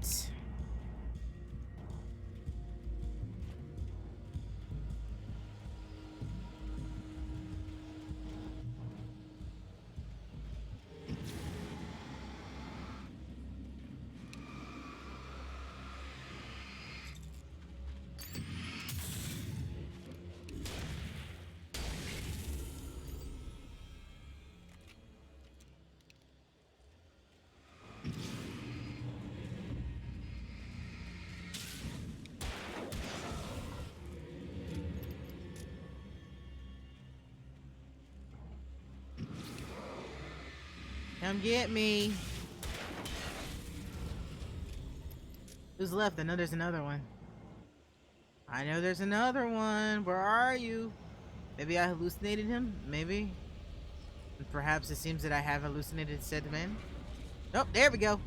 Come get me. Who's left? I know there's another one. I know there's another one. Where are you? Maybe I hallucinated him? Maybe. And perhaps it seems that I have hallucinated said man. Oh, there we go.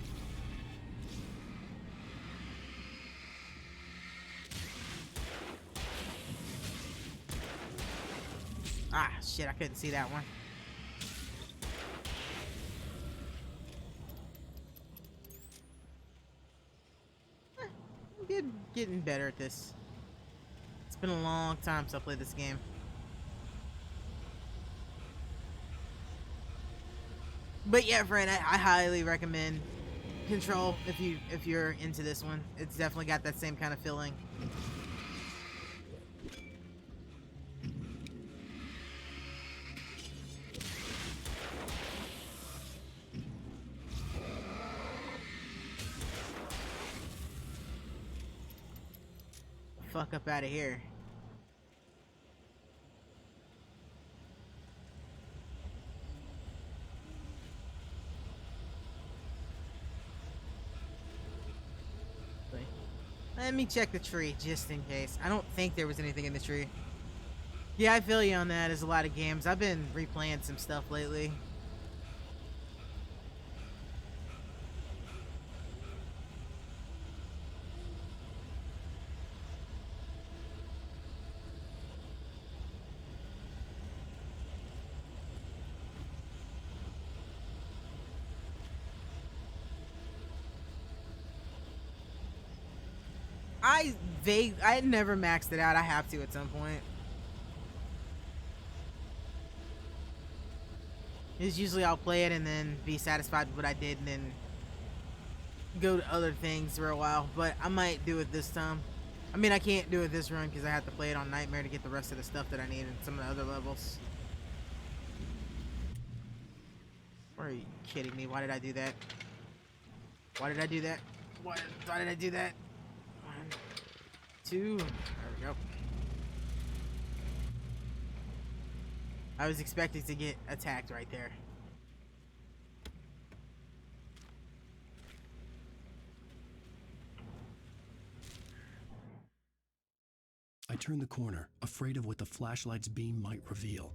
Ah, shit, I couldn't see that one. Getting better at this. It's been a long time since I played this game. But yeah, friend, I highly recommend Control if you're into this one. It's definitely got that same kind of feeling. Fuck up out of here. Let me check the tree just in case. I don't think there was anything in the tree. Yeah, I feel you on that. There's a lot of games. I've been replaying some stuff lately. I never maxed it out. I have to at some point. It's usually I'll play it and then be satisfied with what I did and then go to other things for a while. But I might do it this time. I mean, I can't do it this run because I have to play it on Nightmare to get the rest of the stuff that I need in some of the other levels. Are you kidding me? Why did I do that? Why did I do that? Why did I do that? 2. There we go. I was expecting to get attacked right there. I turned the corner, afraid of what the flashlight's beam might reveal.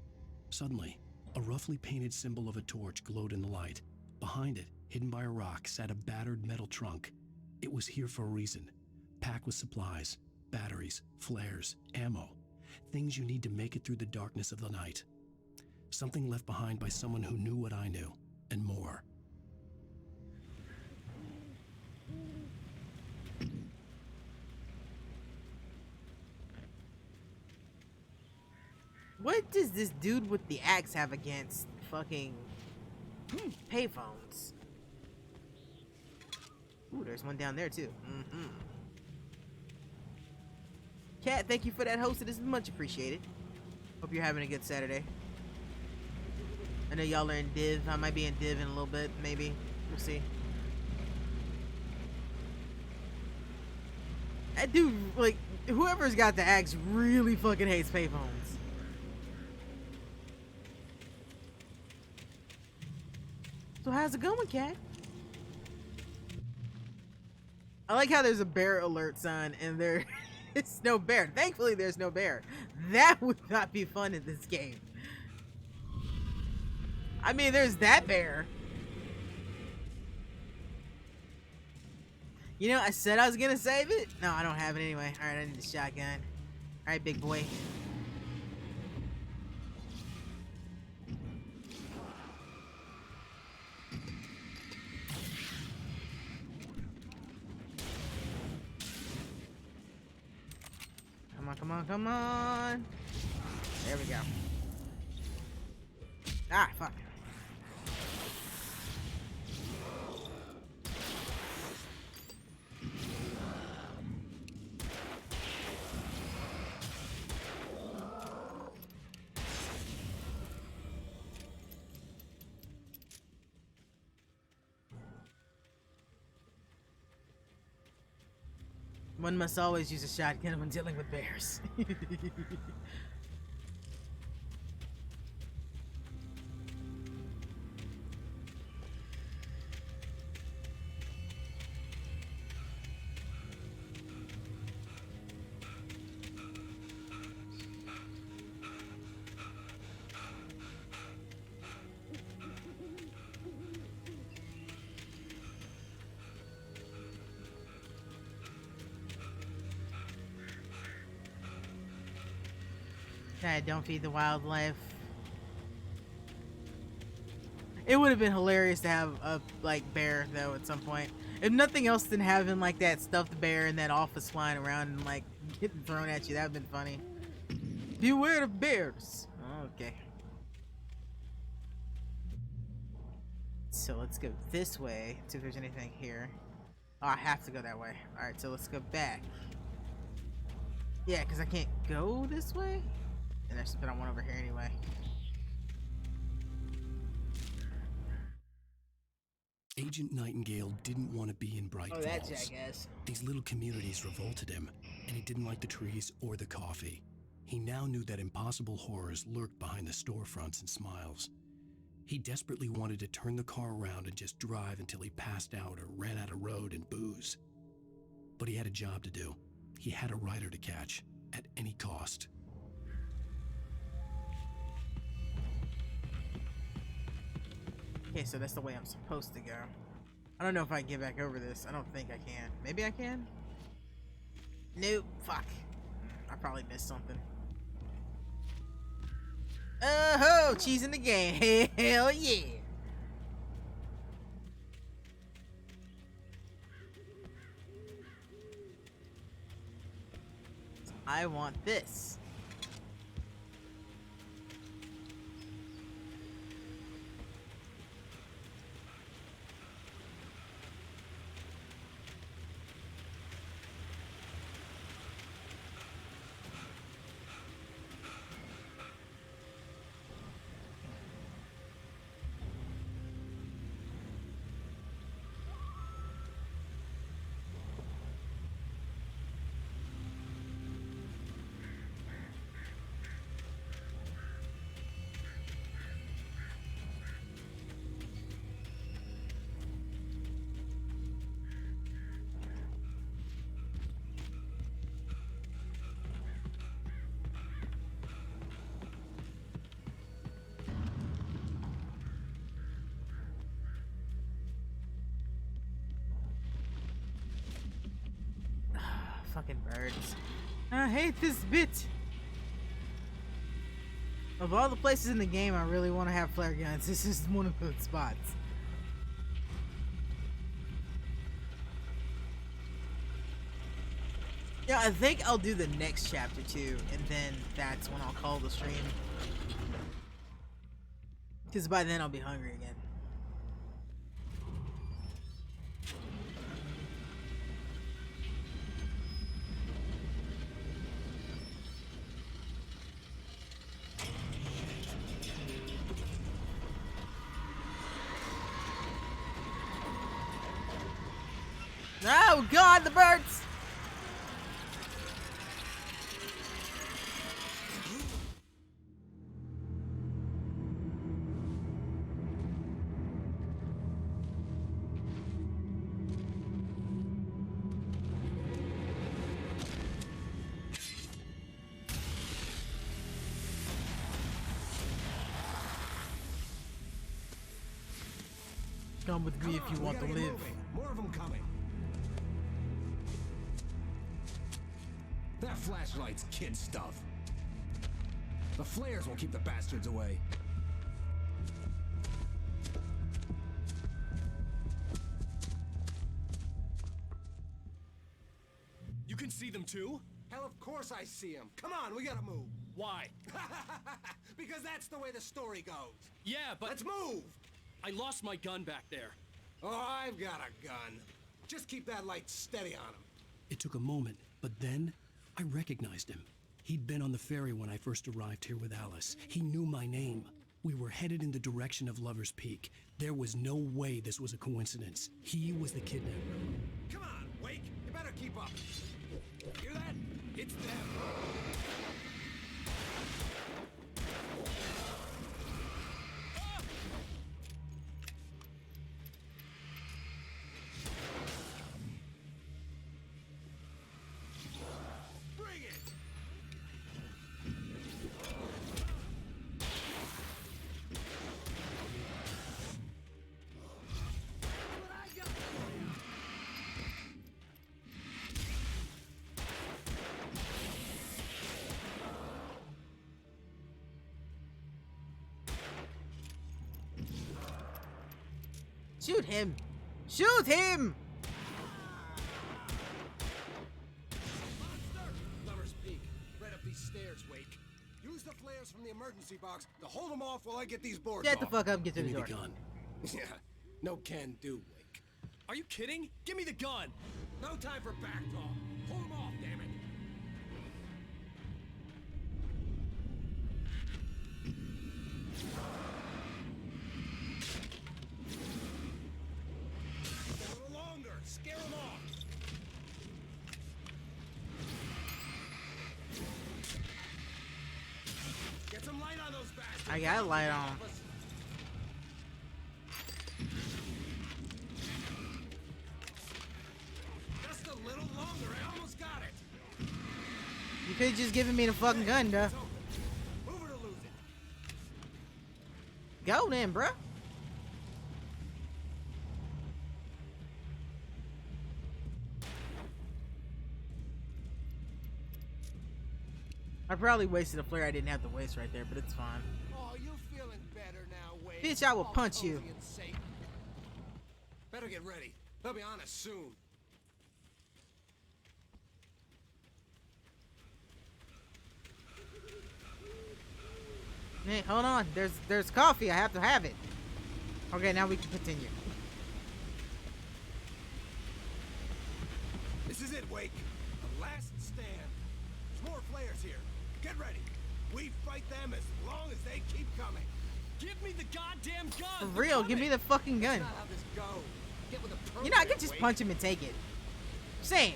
Suddenly, a roughly painted symbol of a torch glowed in the light. Behind it, hidden by a rock, sat a battered metal trunk. It was here for a reason. pack with supplies, batteries, flares, ammo, things you need to make it through the darkness of the night. Something left behind by someone who knew what I knew, and more. What does this dude with the axe have against fucking payphones? Ooh, there's one down there too. Cat, thank you for that host. It is much appreciated. Hope you're having a good Saturday. I know y'all are in Div. I might be in Div in a little bit, maybe. We'll see. That dude, like, whoever's got the axe really fucking hates payphones. So how's it going, Cat? I like how there's a bear alert sign and there is no bear. Thankfully, there's no bear. That would not be fun in this game. I mean, there's that bear. You know, I said I was gonna save it. No, I don't have it anyway. All right, I need a shotgun. All right, big boy. Come on, come on, come on. There we go. Ah, fuck. One must always use a shotgun when dealing with bears. Don't feed the wildlife. It would have been hilarious to have a bear though at some point. If nothing else than having like that stuffed bear in that office flying around and like getting thrown at you, that would have been funny. Beware of bears. Okay. So let's go this way, see if there's anything here. Oh, I have to go that way. Alright, so let's go back. Yeah, because I can't go this way? And there's something I want over here anyway. Agent Nightingale didn't want to be in Bright Falls. That jackass. These little communities revolted him, and he didn't like the trees or the coffee. He now knew that impossible horrors lurked behind the storefronts and smiles. He desperately wanted to turn the car around and just drive until he passed out or ran out of road and booze. But he had a job to do. He had a rider to catch, at any cost. Okay, so that's the way I'm supposed to go. I don't know if I can get back over this. I don't think I can. Maybe I can? Nope. Fuck. I probably missed something. Oh, cheese in the game. Hell yeah. I want this. fucking birds. I hate this bit. Of all the places in the game I really want to have flare guns, this is one of those spots. Yeah, I think I'll do the next chapter too, and then that's when I'll call the stream. Because by then I'll be hungry again. Oh God, the birds! Come with me if you want to live. More of them coming. That flashlight's kid stuff. The flares will keep the bastards away. You can see them too? Hell, of course I see them. Come on, we gotta move. Why? Because that's the way the story goes. Yeah, but... Let's move! I lost my gun back there. Oh, I've got a gun. Just keep that light steady on him. It took a moment, but then I recognized him. He'd been on the ferry when I first arrived here with Alice. He knew my name. We were headed in the direction of Lover's Peak. There was no way this was a coincidence. He was the kidnapper. Come on, Wake. You better keep up. Hear that? It's them. Shoot him! Shoot him! Lover's Peak. Right up these stairs, Wake. Use the flares from the emergency box to hold them off while I get these boards Get off. the fuck up and get to the door. Give me the gun. Yeah, no can do, Wake. Are you kidding? Give me the gun! No time for back talk. Pull them off, damn it. A little longer. Scare them off. Get some light on those bastards. I got a light on. Just a little longer. I almost got it. You could have just given me the fucking gun, duh. Move or to lose it. Go then, bruh. I probably wasted a flare I didn't have to waste right there, but it's fine. Oh, you feeling better now, Wade? Bitch, I will punch you. Cozy and safe. Better get ready. They'll be on us soon. Hey, hold on. There's coffee. I have to have it. Okay, now we can continue. This is it, Wake. The last stand. There's more flares here. Get ready. We fight them as long as they keep coming. Give me the goddamn gun! For real, give me the fucking gun. That's not how this goes. Get with the You know, I program, could just Wake. punch him and take it. Saying.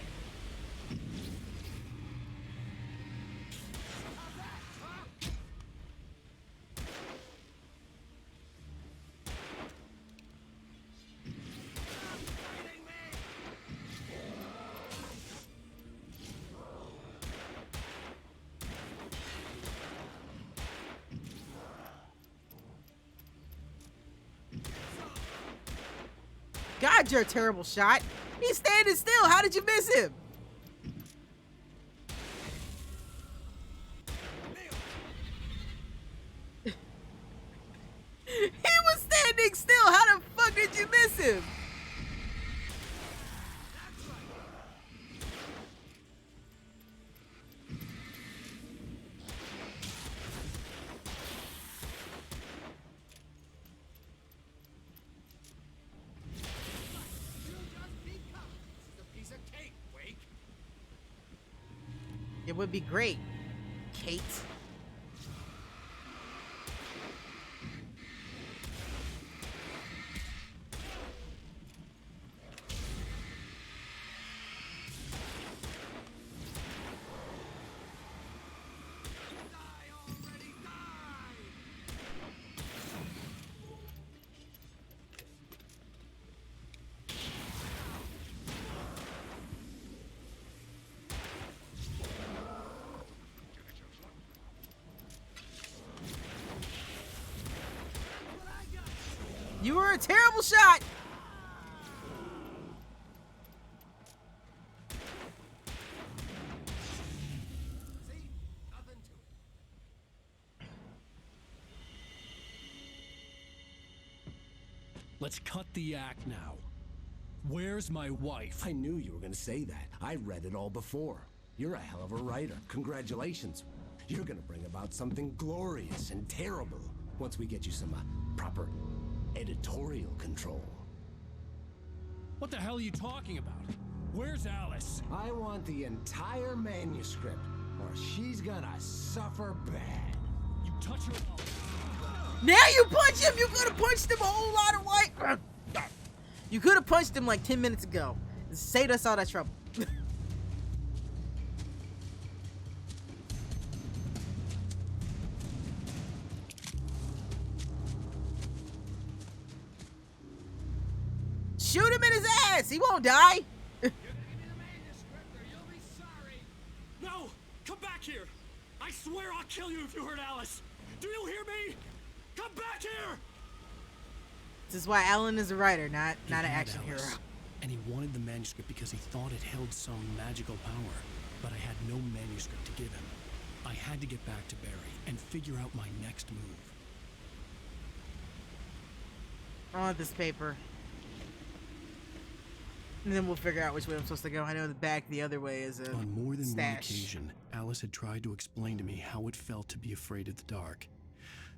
God, you're a terrible shot. He's standing still. How did you miss him? He was standing still. How the fuck did you miss him? It would be great, Kate. You were a terrible shot. Let's cut the act now. Where's my wife? I knew you were gonna say that. I read it all before. You're a hell of a writer. Congratulations. You're gonna bring about something glorious and terrible once we get you some proper editorial control. What the hell are you talking about? Where's Alice? I want the entire manuscript, or she's gonna suffer bad. You touch her. Now you punch him. You could have punched him a whole lot of white. You could have punched him like 10 minutes ago. Saved us all that trouble. Shoot him in his ass. He won't die. No! Come back here! I swear I'll kill you if you hurt Alice! Do you hear me? Come back here! This is why Alan is a writer, not an action hero. And he wanted the manuscript because he thought it held some magical power. But I had no manuscript to give him. I had to get back to Barry and figure out my next move. I want this paper. And then we'll figure out which way I'm supposed to go. I know the back the other way is a On more than one stash. occasion, Alice had tried to explain to me how it felt to be afraid of the dark.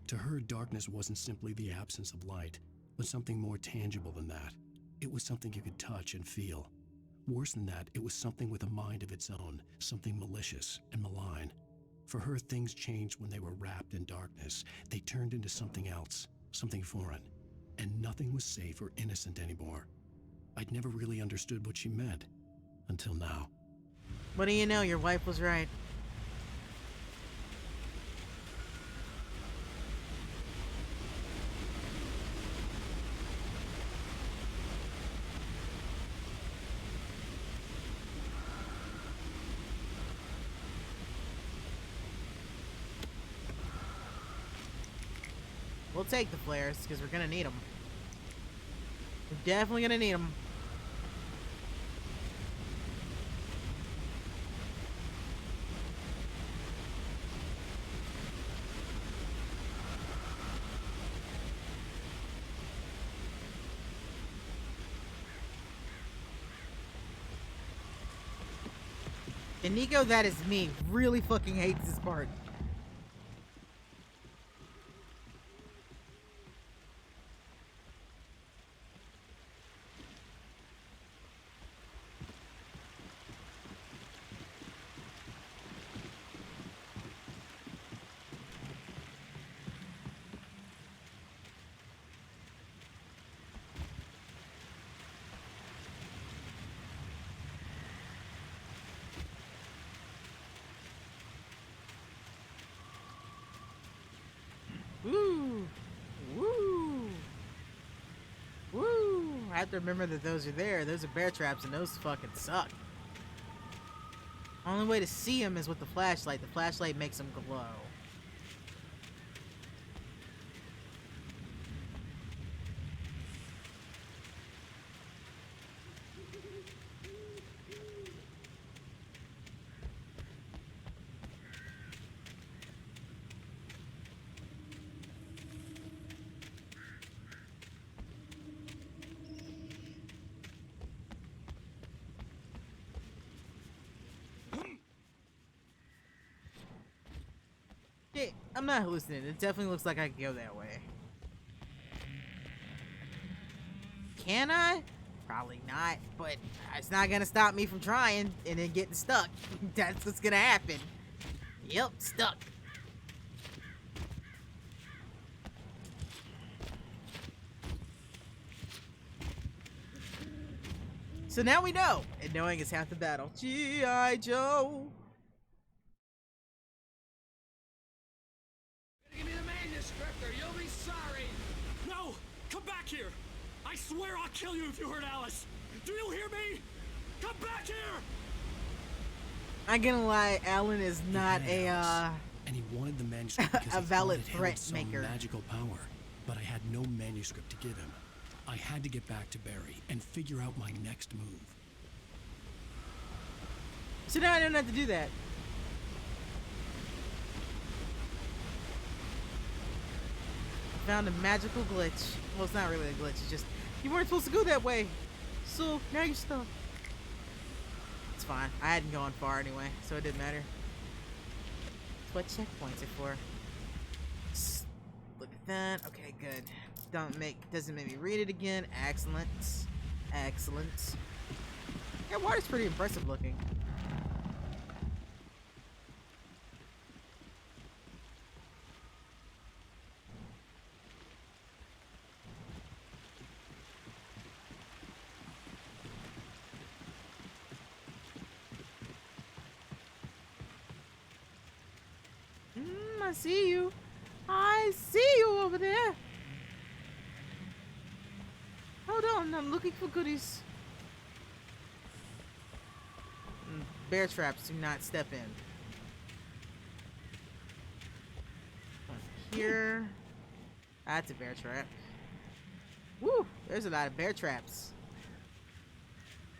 To her, darkness wasn't simply the absence of light, but something more tangible than that. It was something you could touch and feel. Worse than that, it was something with a mind of its own, something malicious and malign. For her, things changed when they were wrapped in darkness. They turned into something else, something foreign, and nothing was safe or innocent anymore. I'd never really understood what she meant, until now. What do you know? Your wife was right. We'll take the flares, because we're gonna need them. We're definitely gonna need them. And Nico, that is me, really fucking hates this part. Woo! Woo! Woo! I have to remember that those are there. Those are bear traps, and those fucking suck. Only way to see them is with the flashlight. The flashlight makes them glow. I'm not hallucinating. It definitely looks like I can go that way. Can I? Probably not, but it's not gonna stop me from trying and then getting stuck. That's what's gonna happen. Yep, stuck. So now we know, and knowing is half the battle. G.I. Joe. Give me the manuscript or you'll be sorry. No, come back here. I swear I'll kill you if you hurt Alice. Do you hear me? Come back here. I'm gonna lie, Alan is not a And he wanted the manuscript because a he valid thought it held threat some maker. magical power. But I had no manuscript to give him. I had to get back to Barry and figure out my next move. So now I don't have to do that. I found a magical glitch. Well, it's not really a glitch. It's just you weren't supposed to go that way. So now you're stuck. It's fine. I hadn't gone far anyway, so it didn't matter. That's what checkpoints are for. Look at that. Okay, good. Doesn't make me read it again. Excellent. Excellent. Yeah, water's pretty impressive looking. I see you. I see you over there. Hold on, I'm looking for goodies. Bear traps, do not step in. Here. That's a bear trap. Woo, there's a lot of bear traps.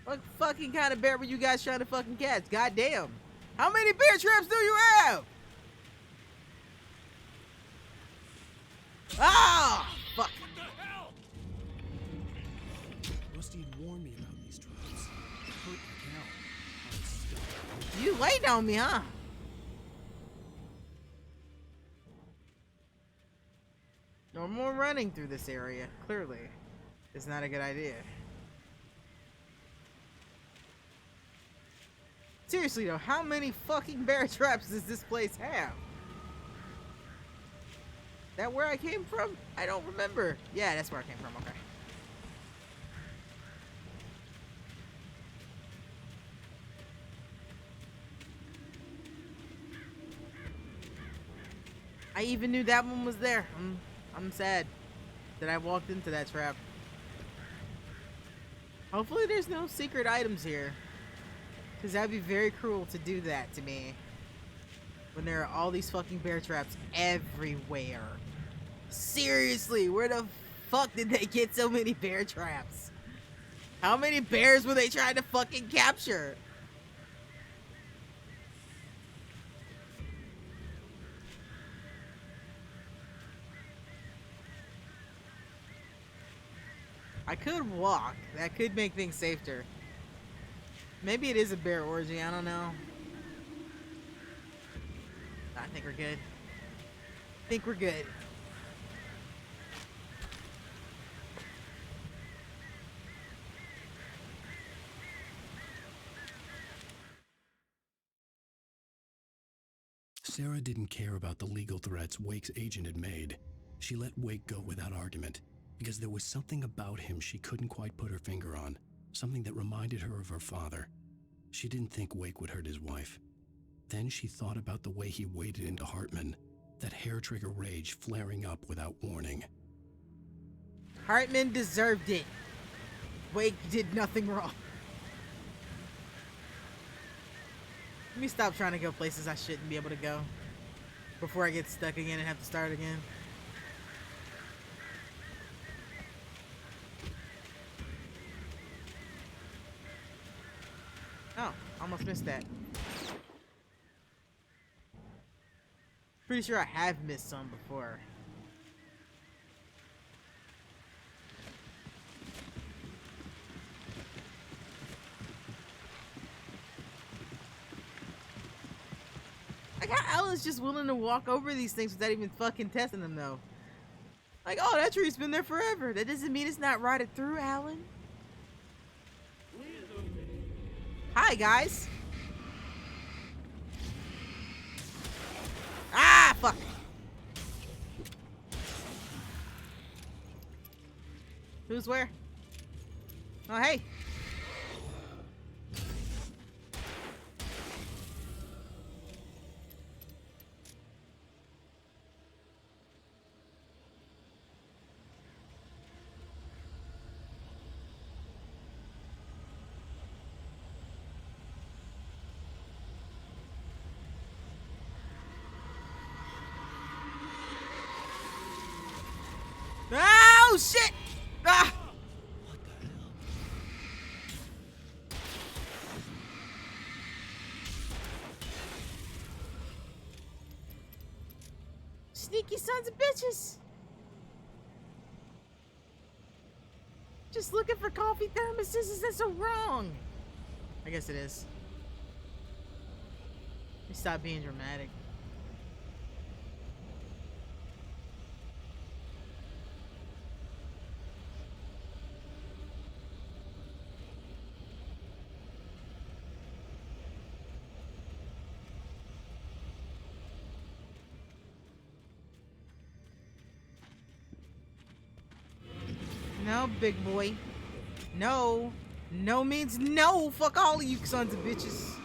What fucking kind of bear were you guys trying to fucking catch? Goddamn. How many bear traps do you have? Ah! Fuck. What the hell? Rusty had warned me about these traps. Hurt like hell. I was stuck. You waiting on me, huh? No more running through this area. Clearly, it's not a good idea. Seriously though, how many fucking bear traps does this place have? That where I came from? I don't remember. Yeah, that's where I came from. Okay. I even knew that one was there. I'm sad that I walked into that trap. Hopefully there's no secret items here, because that'd be very cruel to do that to me when there are all these fucking bear traps everywhere. Seriously, where the fuck did they get so many bear traps? How many bears were they trying to fucking capture? I could walk. That could make things safer. Maybe it is a bear orgy. I don't know. I think we're good. I think we're good. Sarah didn't care about the legal threats Wake's agent had made. She let Wake go without argument, because there was something about him she couldn't quite put her finger on, something that reminded her of her father. She didn't think Wake would hurt his wife. Then she thought about the way he waded into Hartman, that hair-trigger rage flaring up without warning. Hartman deserved it. Wake did nothing wrong. Let me stop trying to go places I shouldn't be able to go before I get stuck again and have to start again. Oh, almost missed that. Pretty sure I have missed some before. I like how Alan's just willing to walk over these things without even fucking testing them, though. Like, oh, that tree's been there forever. That doesn't mean it's not rotted through, Alan. Hi, guys. Ah, fuck. Who's where? Oh, hey. Oh, shit! Ah! Sneaky sons of bitches! Just looking for coffee thermoses? Is that so wrong? I guess it is. Stop being dramatic. No, big boy. No. No means no. Fuck all of you sons of bitches.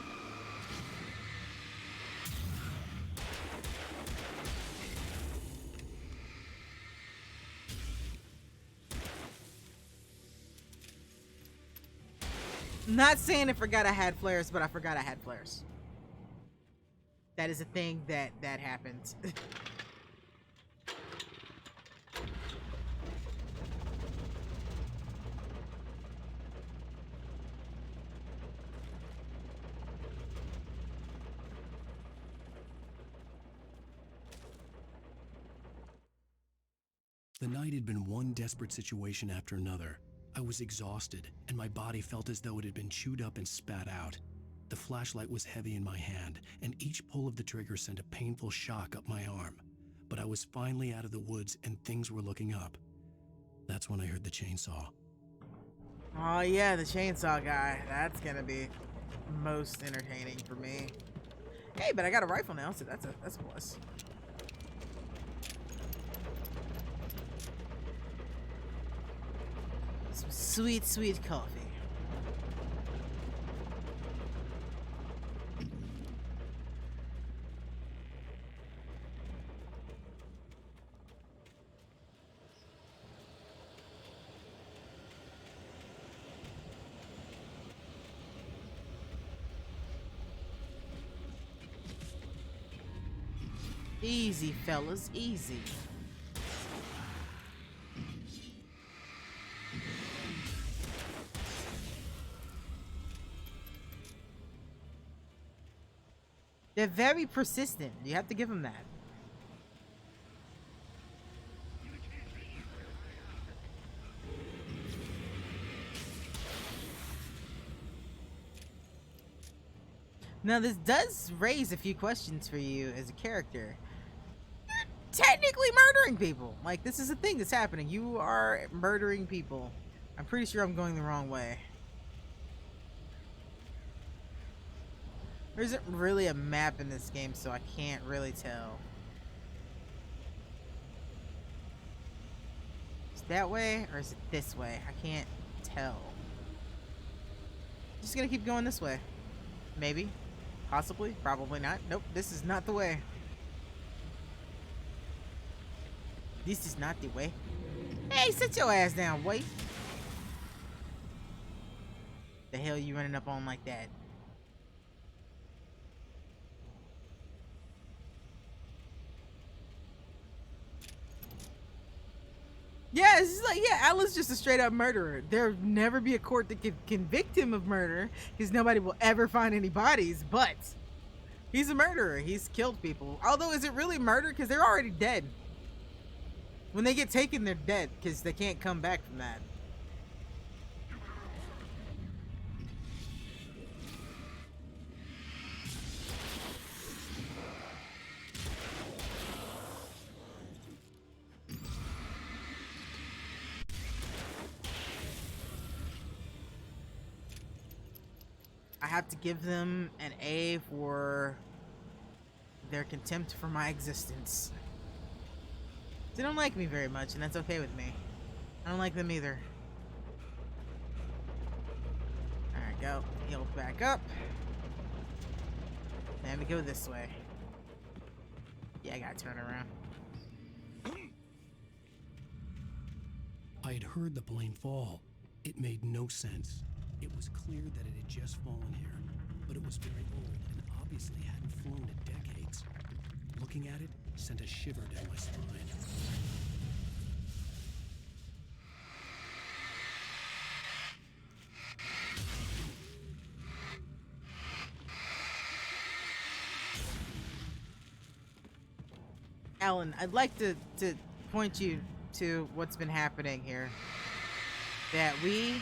Not saying I forgot I had flares, but I forgot I had flares. That is a thing that happens. The night had been one desperate situation after another. I was exhausted, and my body felt as though it had been chewed up and spat out. The flashlight was heavy in my hand, and each pull of the trigger sent a painful shock up my arm. But I was finally out of the woods, and things were looking up. That's when I heard the chainsaw. Oh yeah, the chainsaw guy. That's gonna be most entertaining for me. Hey, but I got a rifle now, so that's a plus. Some sweet, sweet coffee. Easy, fellas, easy. They're very persistent. You have to give them that. Now, this does raise a few questions for you as a character. You're technically murdering people. Like, this is a thing that's happening. You are murdering people. I'm pretty sure I'm going the wrong way. There isn't really a map in this game, so I can't really tell. Is it that way, or is it this way? I can't tell. Just gonna keep going this way. Maybe. Possibly. Probably not. Nope, this is not the way. This is not the way. Hey, sit your ass down, boy. The hell you running up on like that? Yeah, it's just like, yeah, Alan's just a straight up murderer. There'll never be a court that could convict him of murder because nobody will ever find any bodies, but he's a murderer. He's killed people. Although, is it really murder? Because they're already dead. When they get taken, they're dead because they can't come back from that. have to give them an A for their contempt for my existence. They don't like me very much, and that's okay with me. I don't like them either. Alright, go. Heal back up. And we go this way. Yeah, I gotta turn around. I had heard the plane fall. It made no sense. It was clear that it had just fallen here, but it was very old and obviously hadn't flown in decades. Looking at it sent a shiver down my spine. Alan, I'd like to point you to what's been happening here. That we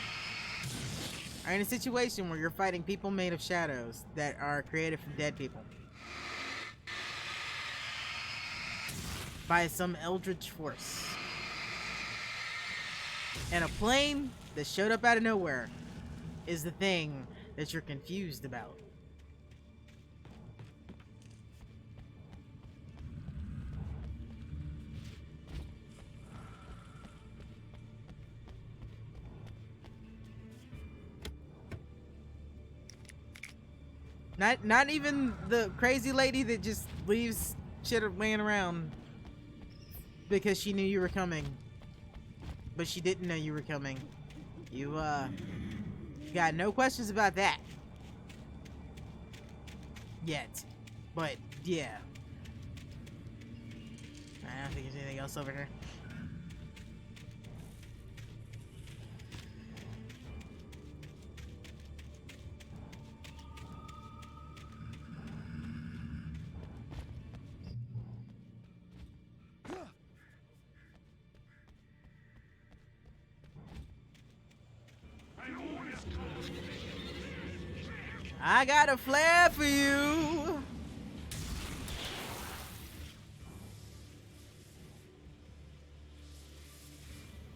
are in a situation where you're fighting people made of shadows that are created from dead people. By some eldritch force. And a plane that showed up out of nowhere is the thing that you're confused about. Not even the crazy lady that just leaves shit laying around because she knew you were coming. But she didn't know you were coming. You got no questions about that. Yet. But yeah. I don't think there's anything else over here. I got a flare for you.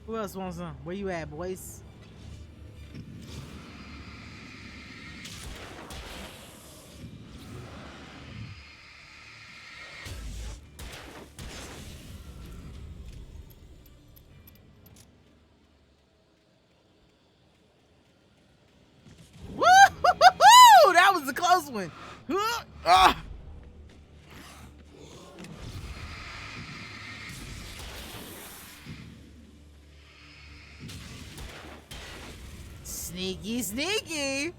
Who else wants some? Where you at, boys? That was a close one. Sneaky, sneaky.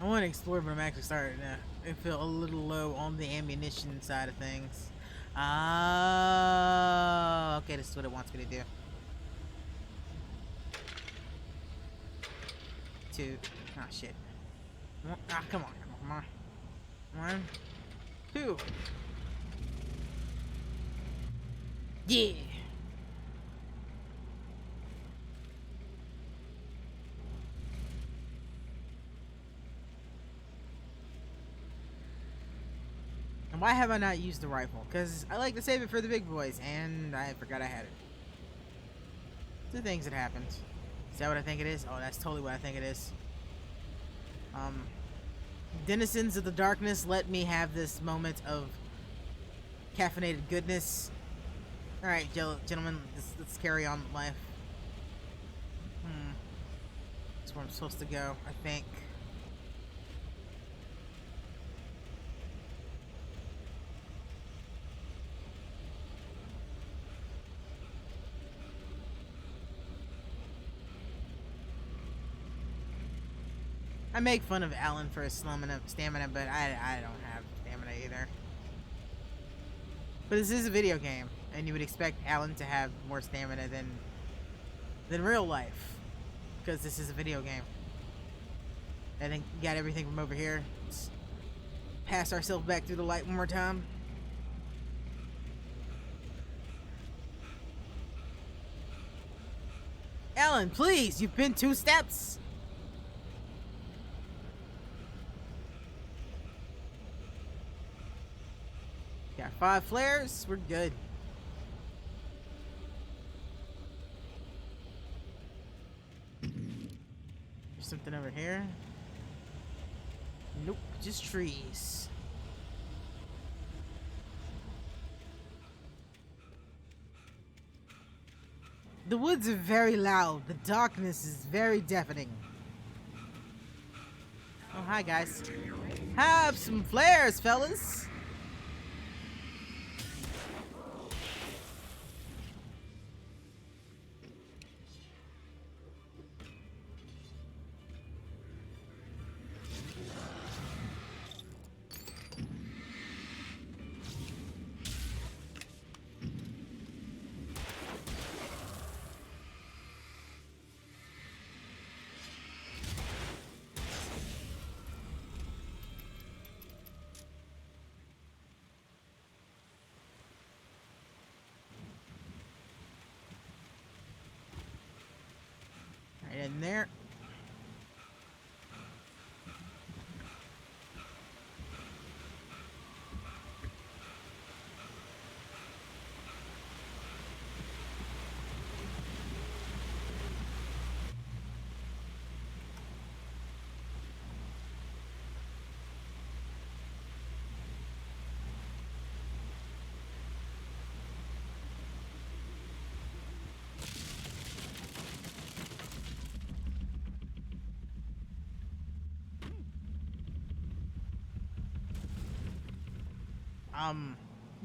I want to explore, but I'm actually starting to feel a little low on the ammunition side of things. Oh, okay, this is what it wants me to do. 2. Oh, shit. Come on. 1, 2. Yeah. And why have I not used the rifle? Because I like to save it for the big boys, and I forgot I had it. 2 things that happened. Is that what I think it is? Oh, that's totally what I think it is. Denizens of the darkness, let me have this moment of caffeinated goodness. Alright, gentlemen, let's carry on with life. That's where I'm supposed to go, I think. I make fun of Alan for his stamina, but I don't have stamina either. But this is a video game, and you would expect Alan to have more stamina than real life, because this is a video game. I think we got everything from over here. Let's pass ourselves back through the light one more time. Alan, please, you've been 2 steps. Got 5 flares. We're good. Nothing over here. Nope, just trees. The woods are very loud. The darkness is very deafening. Oh, hi, guys. Have some flares, fellas. Right in there.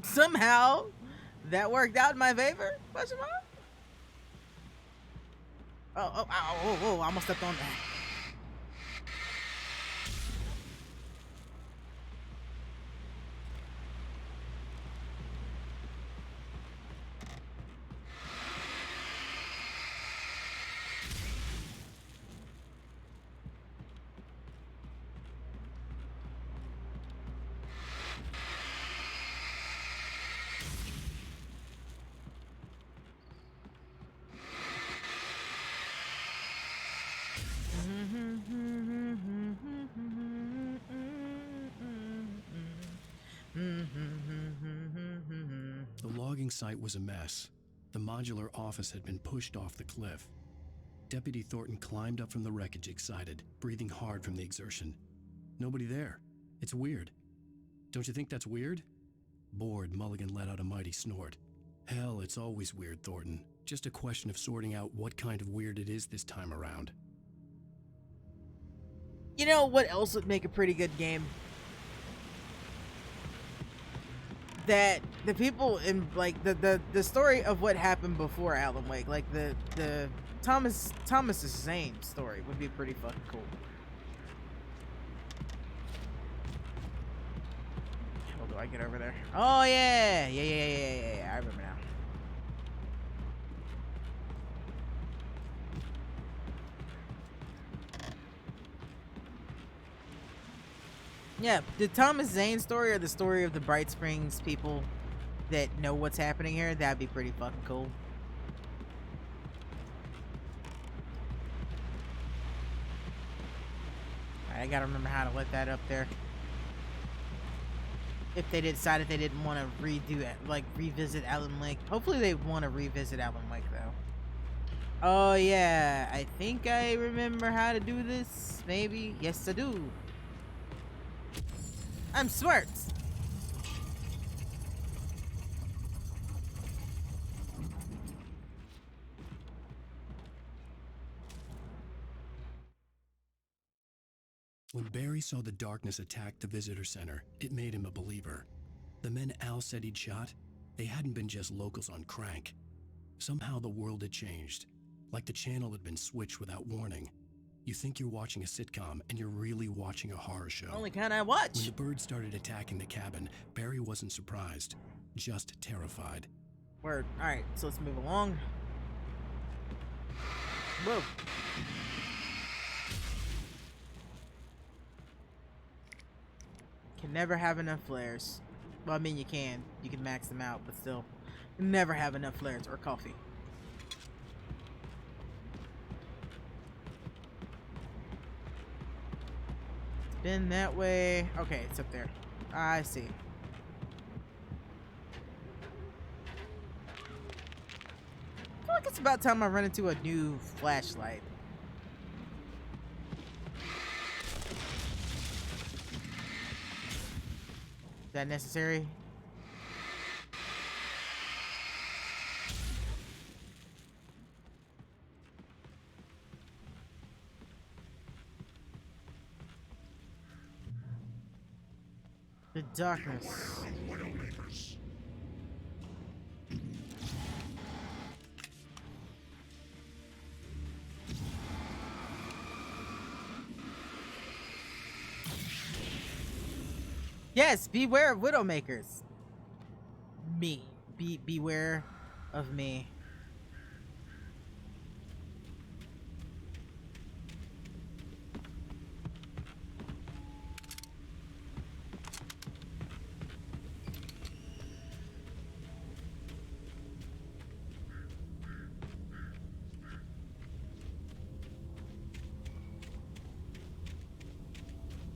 Somehow that worked out in my favor? Question mark? Oh, I almost stepped on that. The logging site was a mess. The modular office had been pushed off the cliff. Deputy Thornton climbed up from the wreckage excited, breathing hard from the exertion. Nobody there. It's weird. Don't you think that's weird? Bored, Mulligan let out a mighty snort. Hell, it's always weird, Thornton. Just a question of sorting out what kind of weird it is this time around. You know what else would make a pretty good game? That the people in like the story of what happened before Alan Wake, like the Thomas Zane story would be pretty fucking cool. How do I get over there? Oh yeah. I remember now. Yeah, the Thomas Zane story or the story of the Bright Springs people that know what's happening here, that'd be pretty fucking cool. Alright, I gotta remember how to let that up there. If they decided they didn't want to redo it, like revisit Alan Wake. Hopefully they want to revisit Alan Wake though. Oh yeah, I think I remember how to do this. Maybe. Yes, I do. I'm smart. When Barry saw the darkness attack the visitor center, it made him a believer. The men Al said he'd shot, they hadn't been just locals on crank. Somehow the world had changed, like the channel had been switched without warning. You think you're watching a sitcom, and you're really watching a horror show. Only kind I watch. When the birds started attacking the cabin, Barry wasn't surprised, just terrified. Word. Alright, so let's move along. Whoa. Can never have enough flares. Well, I mean, you can. You can max them out, but still. You never have enough flares or coffee. Been that way. Okay, it's up there. I see. I feel like it's about time I run into a new flashlight. that necessary? The darkness. Yes, beware of Widowmakers. Me. Beware of me.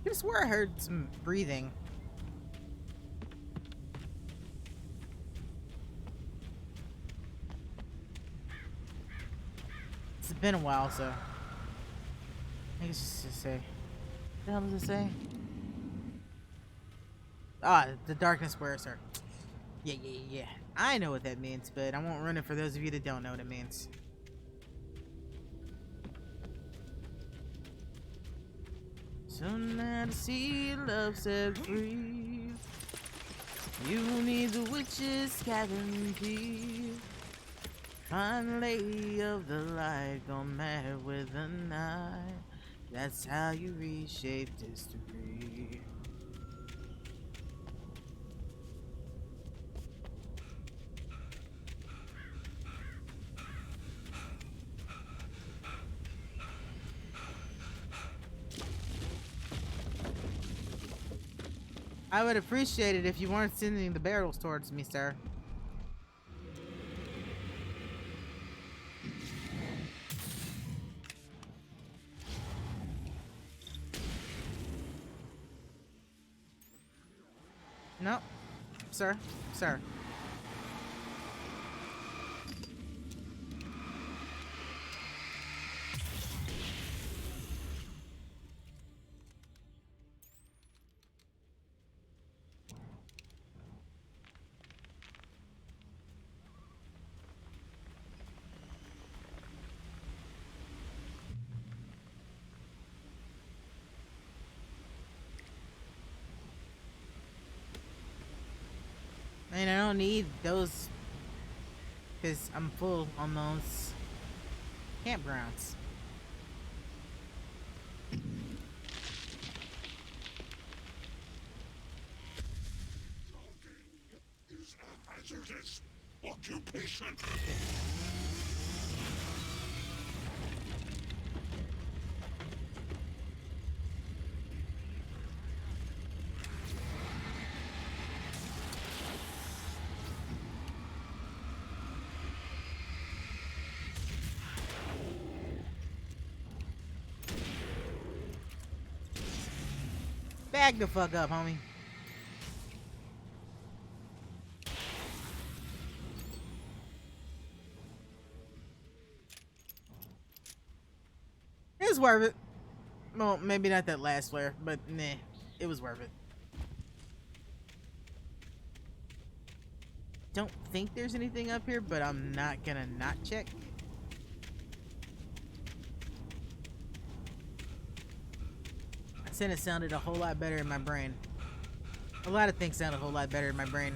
I swear I heard some breathing. It's been a while, so I think it's just to say. What the hell does it say? Ah, the darkness wears her. Yeah. I know what that means, but I won't run it for those of you that don't know what it means. So now to see love set free, you need the witch's guarantee. Find lady of the light, gone mad with the night. That's how you reshape history. I would appreciate it if you weren't sending the barrels towards me, sir. No, sir. I mean, I don't need those because I'm full on those campgrounds. Is a hazardous occupation. Bag the fuck up, homie. It was worth it. Well, maybe not that last flare, but nah, it was worth it. Don't think there's anything up here, but I'm not gonna not check. I said it sounded a whole lot better in my brain. A lot of things sound a whole lot better in my brain.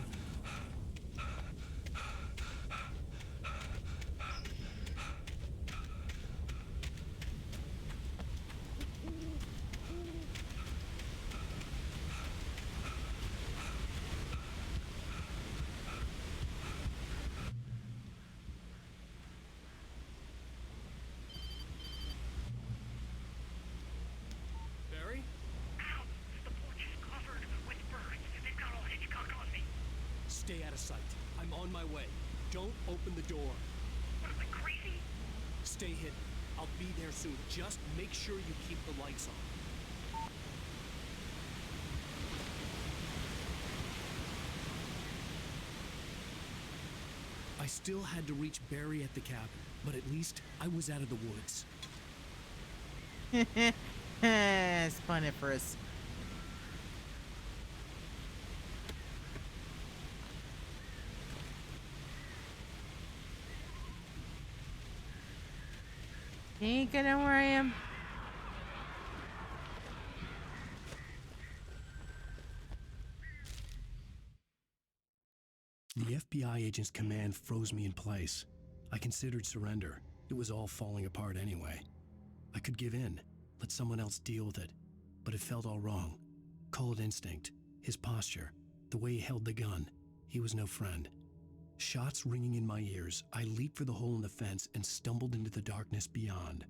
Stay out of sight. I'm on my way. Don't open the door. What am I, crazy? Stay hidden. I'll be there soon. Just make sure you keep the lights on. I still had to reach Barry at the cabin, but at least I was out of the woods. Spun it for us. Think I know where I am? The FBI agent's command froze me in place. I considered surrender. It was all falling apart anyway. I could give in, let someone else deal with it. But it felt all wrong. Call it instinct, his posture, the way he held the gun. He was no friend. Shots ringing in my ears, I leaped for the hole in the fence and stumbled into the darkness beyond.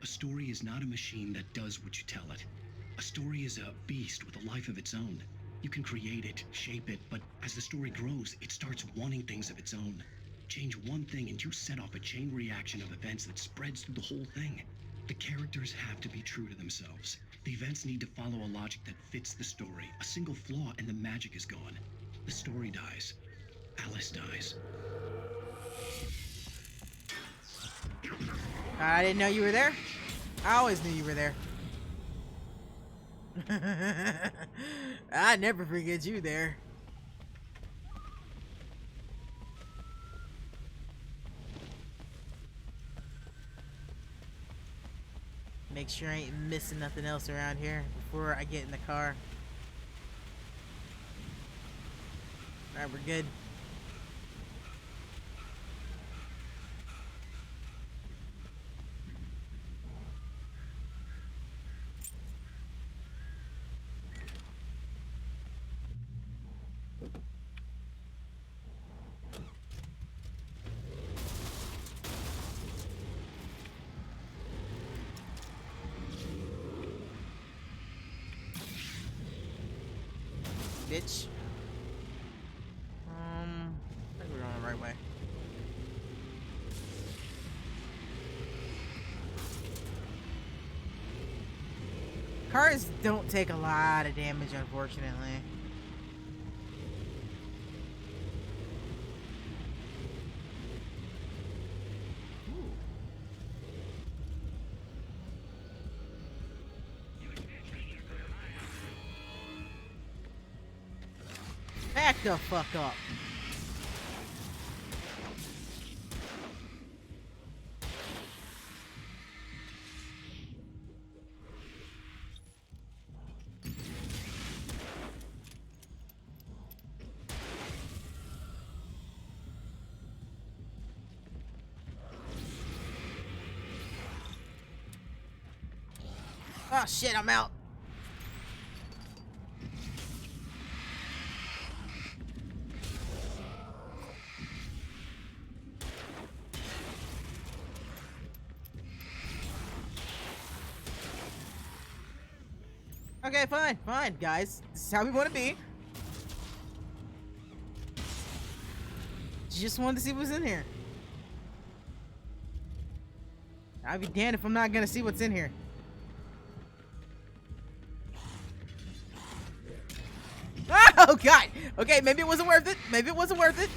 A story is not a machine that does what you tell it. A story is a beast with a life of its own. You can create it, shape it, but as the story grows, it starts wanting things of its own. Change one thing and you set off a chain reaction of events that spreads through the whole thing. The characters have to be true to themselves. The events need to follow a logic that fits the story. A single flaw and the magic is gone. The story dies. Alice dies. I didn't know you were there. I always knew you were there. I never forget you there. Make sure I ain't missing nothing else around here before I get in the car. Alright, we're good. Bitch. I think we're going the right way. Cars don't take a lot of damage, unfortunately. Back the fuck up. Oh shit, I'm out. Okay, fine, guys. This is how we want to be. Just wanted to see what's in here. I'd be damned if I'm not gonna see what's in here. Oh god! Okay, maybe it wasn't worth it. Maybe it wasn't worth it.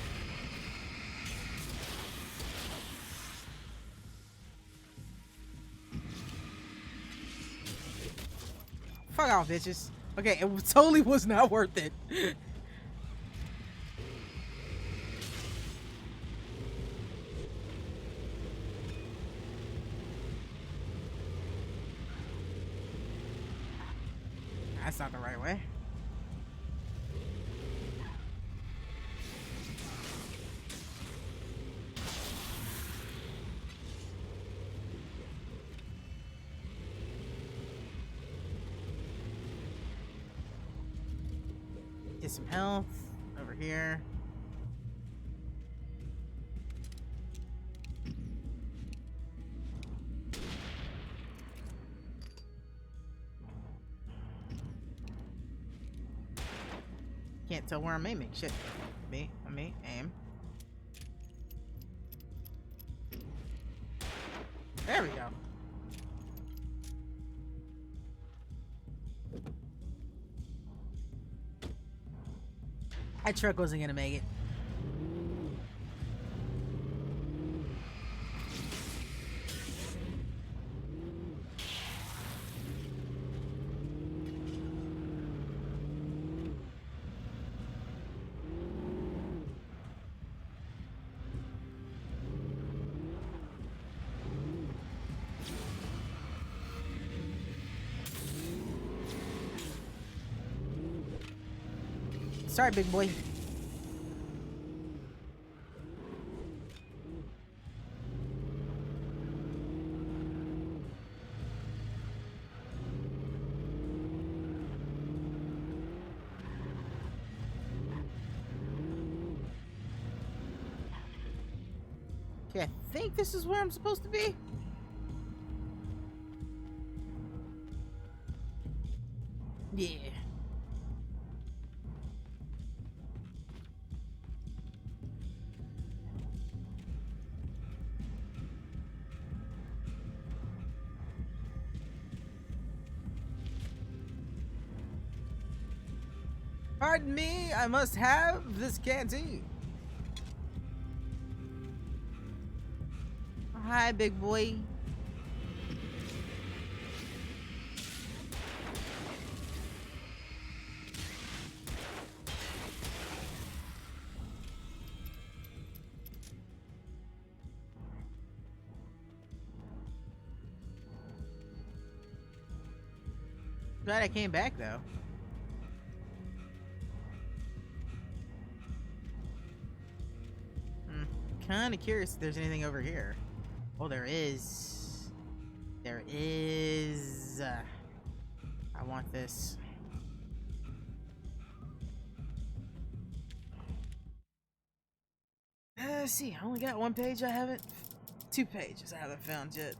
Fuck off, bitches. Okay, it totally was not worth it. That's not the right way. Get some health over here. Can't tell where I'm aiming. Shit. Me, aim. There we go. That truck wasn't gonna make it. Sorry, big boy. Okay, I think this is where I'm supposed to be. Yeah. Pardon me, I must have this canteen. Hi, big boy. Glad I came back though. Kind of curious if there's anything over here. Oh, there is. There is. I want this. Let's see. I only got one page. I haven't. 2 pages I haven't found yet.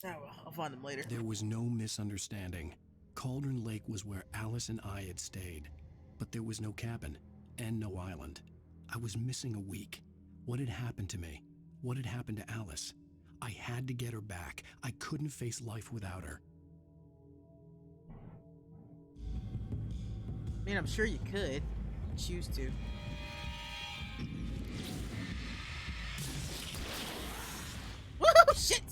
Oh well, I'll find them later. There was no misunderstanding. Cauldron Lake was where Alice and I had stayed, but there was no cabin and no island. I was missing a week. What had happened to me? What had happened to Alice? I had to get her back. I couldn't face life without her. I mean, I'm sure you could choose to. Whoa, shit!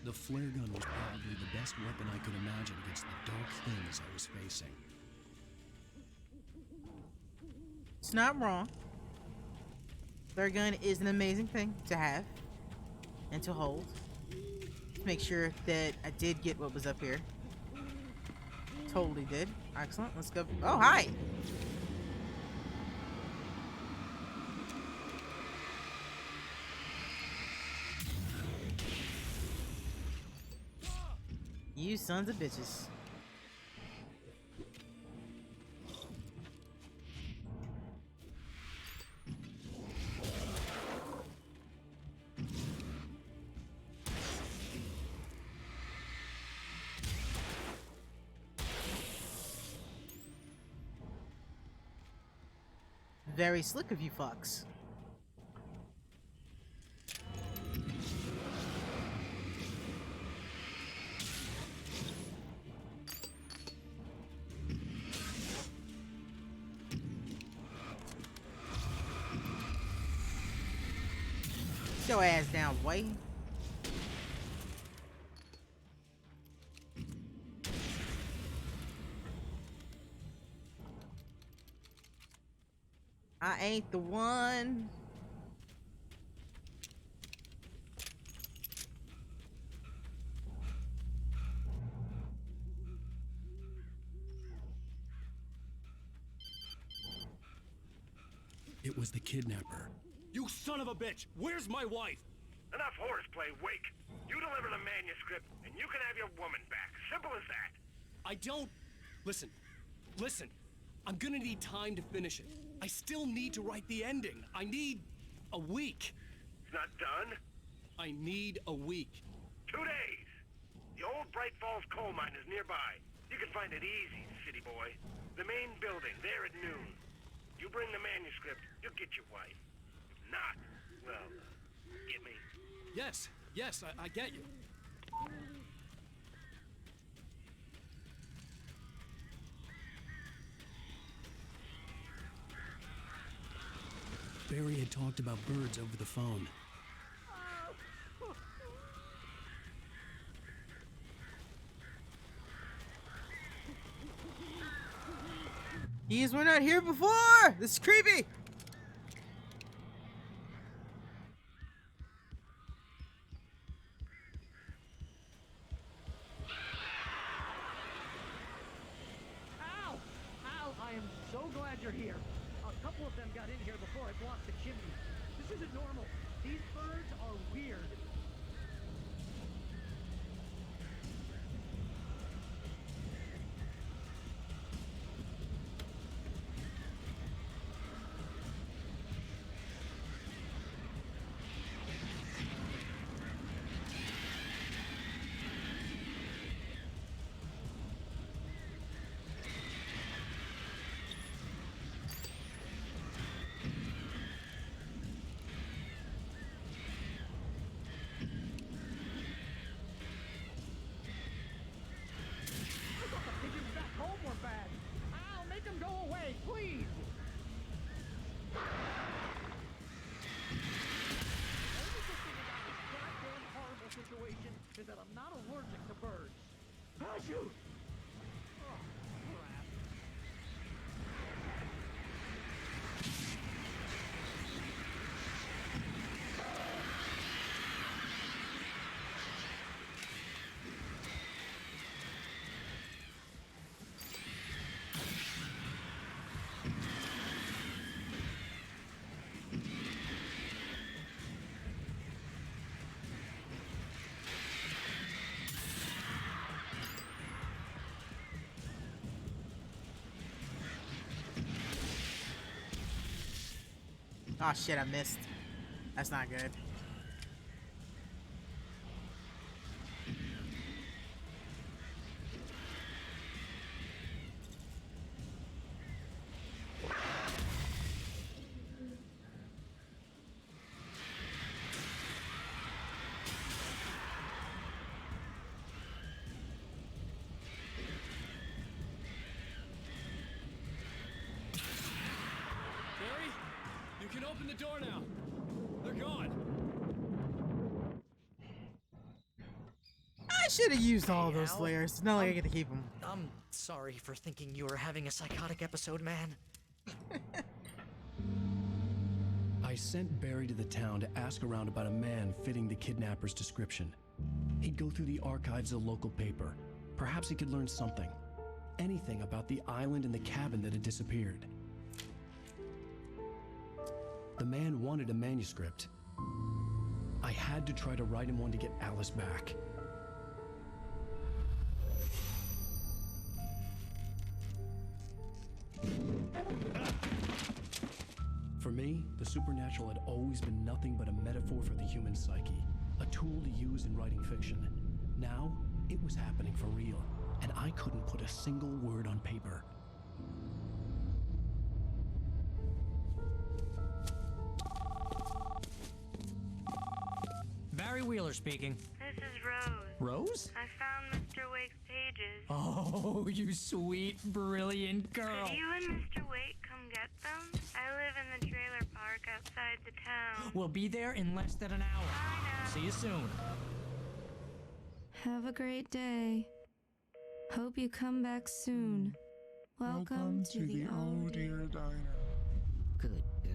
The flare gun was probably the best weapon I could imagine against the dark things I was facing. It's not wrong. Flare gun is an amazing thing to have and to hold. Let's make sure that I did get what was up here. Totally did. Excellent. Let's go. Oh, hi. You sons of bitches. Very slick of you fucks. your ass down, boy. I ain't the one. It was the kidnapper. You son of a bitch! Where's my wife? Enough horseplay, Wake. You deliver the manuscript, and you can have your woman back. Simple as that. I don't... Listen. I'm gonna need time to finish it. I still need to write the ending. I need a week. It's not done? I need a week. 2 days. The old Bright Falls coal mine is nearby. You can find it easy, city boy. The main building, there at noon. You bring the manuscript, you'll get your wife. If not, well, get me. Yes, I get you. Barry had talked about birds over the phone. These were not here before! This is creepy! Al, I am so glad you're here. A couple of them got in here before I blocked the chimney. This isn't normal. These birds are weird. Please! The only good thing about this goddamn horrible situation is that I'm not allergic to birds. Shoot! Oh, crap. Oh shit, I missed. That's not good. You can open the door now. They're gone. I should have used all those flares. It's not like I get to keep them. I'm sorry for thinking you were having a psychotic episode, man. I sent Barry to the town to ask around about a man fitting the kidnapper's description. He'd go through the archives of the local paper. Perhaps he could learn something. Anything about the island and the cabin that had disappeared. The man wanted a manuscript. I had to try to write him one to get Alice back. For me, the supernatural had always been nothing but a metaphor for the human psyche, a tool to use in writing fiction. Now, it was happening for real, and I couldn't put a single word on paper. Barry Wheeler speaking. This is Rose. Rose? I found Mr. Wake's pages. Oh, you sweet, brilliant girl. Could you and Mr. Wake come get them? I live in the trailer park outside the town. We'll be there in less than an hour. See you soon. Have a great day. Hope you come back soon. Welcome to the Oh Dear Diner. Good girl.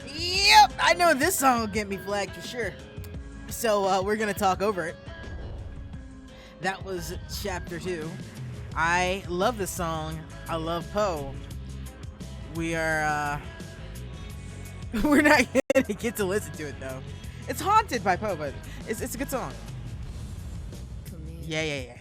Yep, I know this song will get me flagged for sure. So we're gonna talk over it. That was chapter 2. I love this song. I love Poe. We are we're not gonna get to listen to it though. It's Haunted by Poe, but it's a good song. Yeah.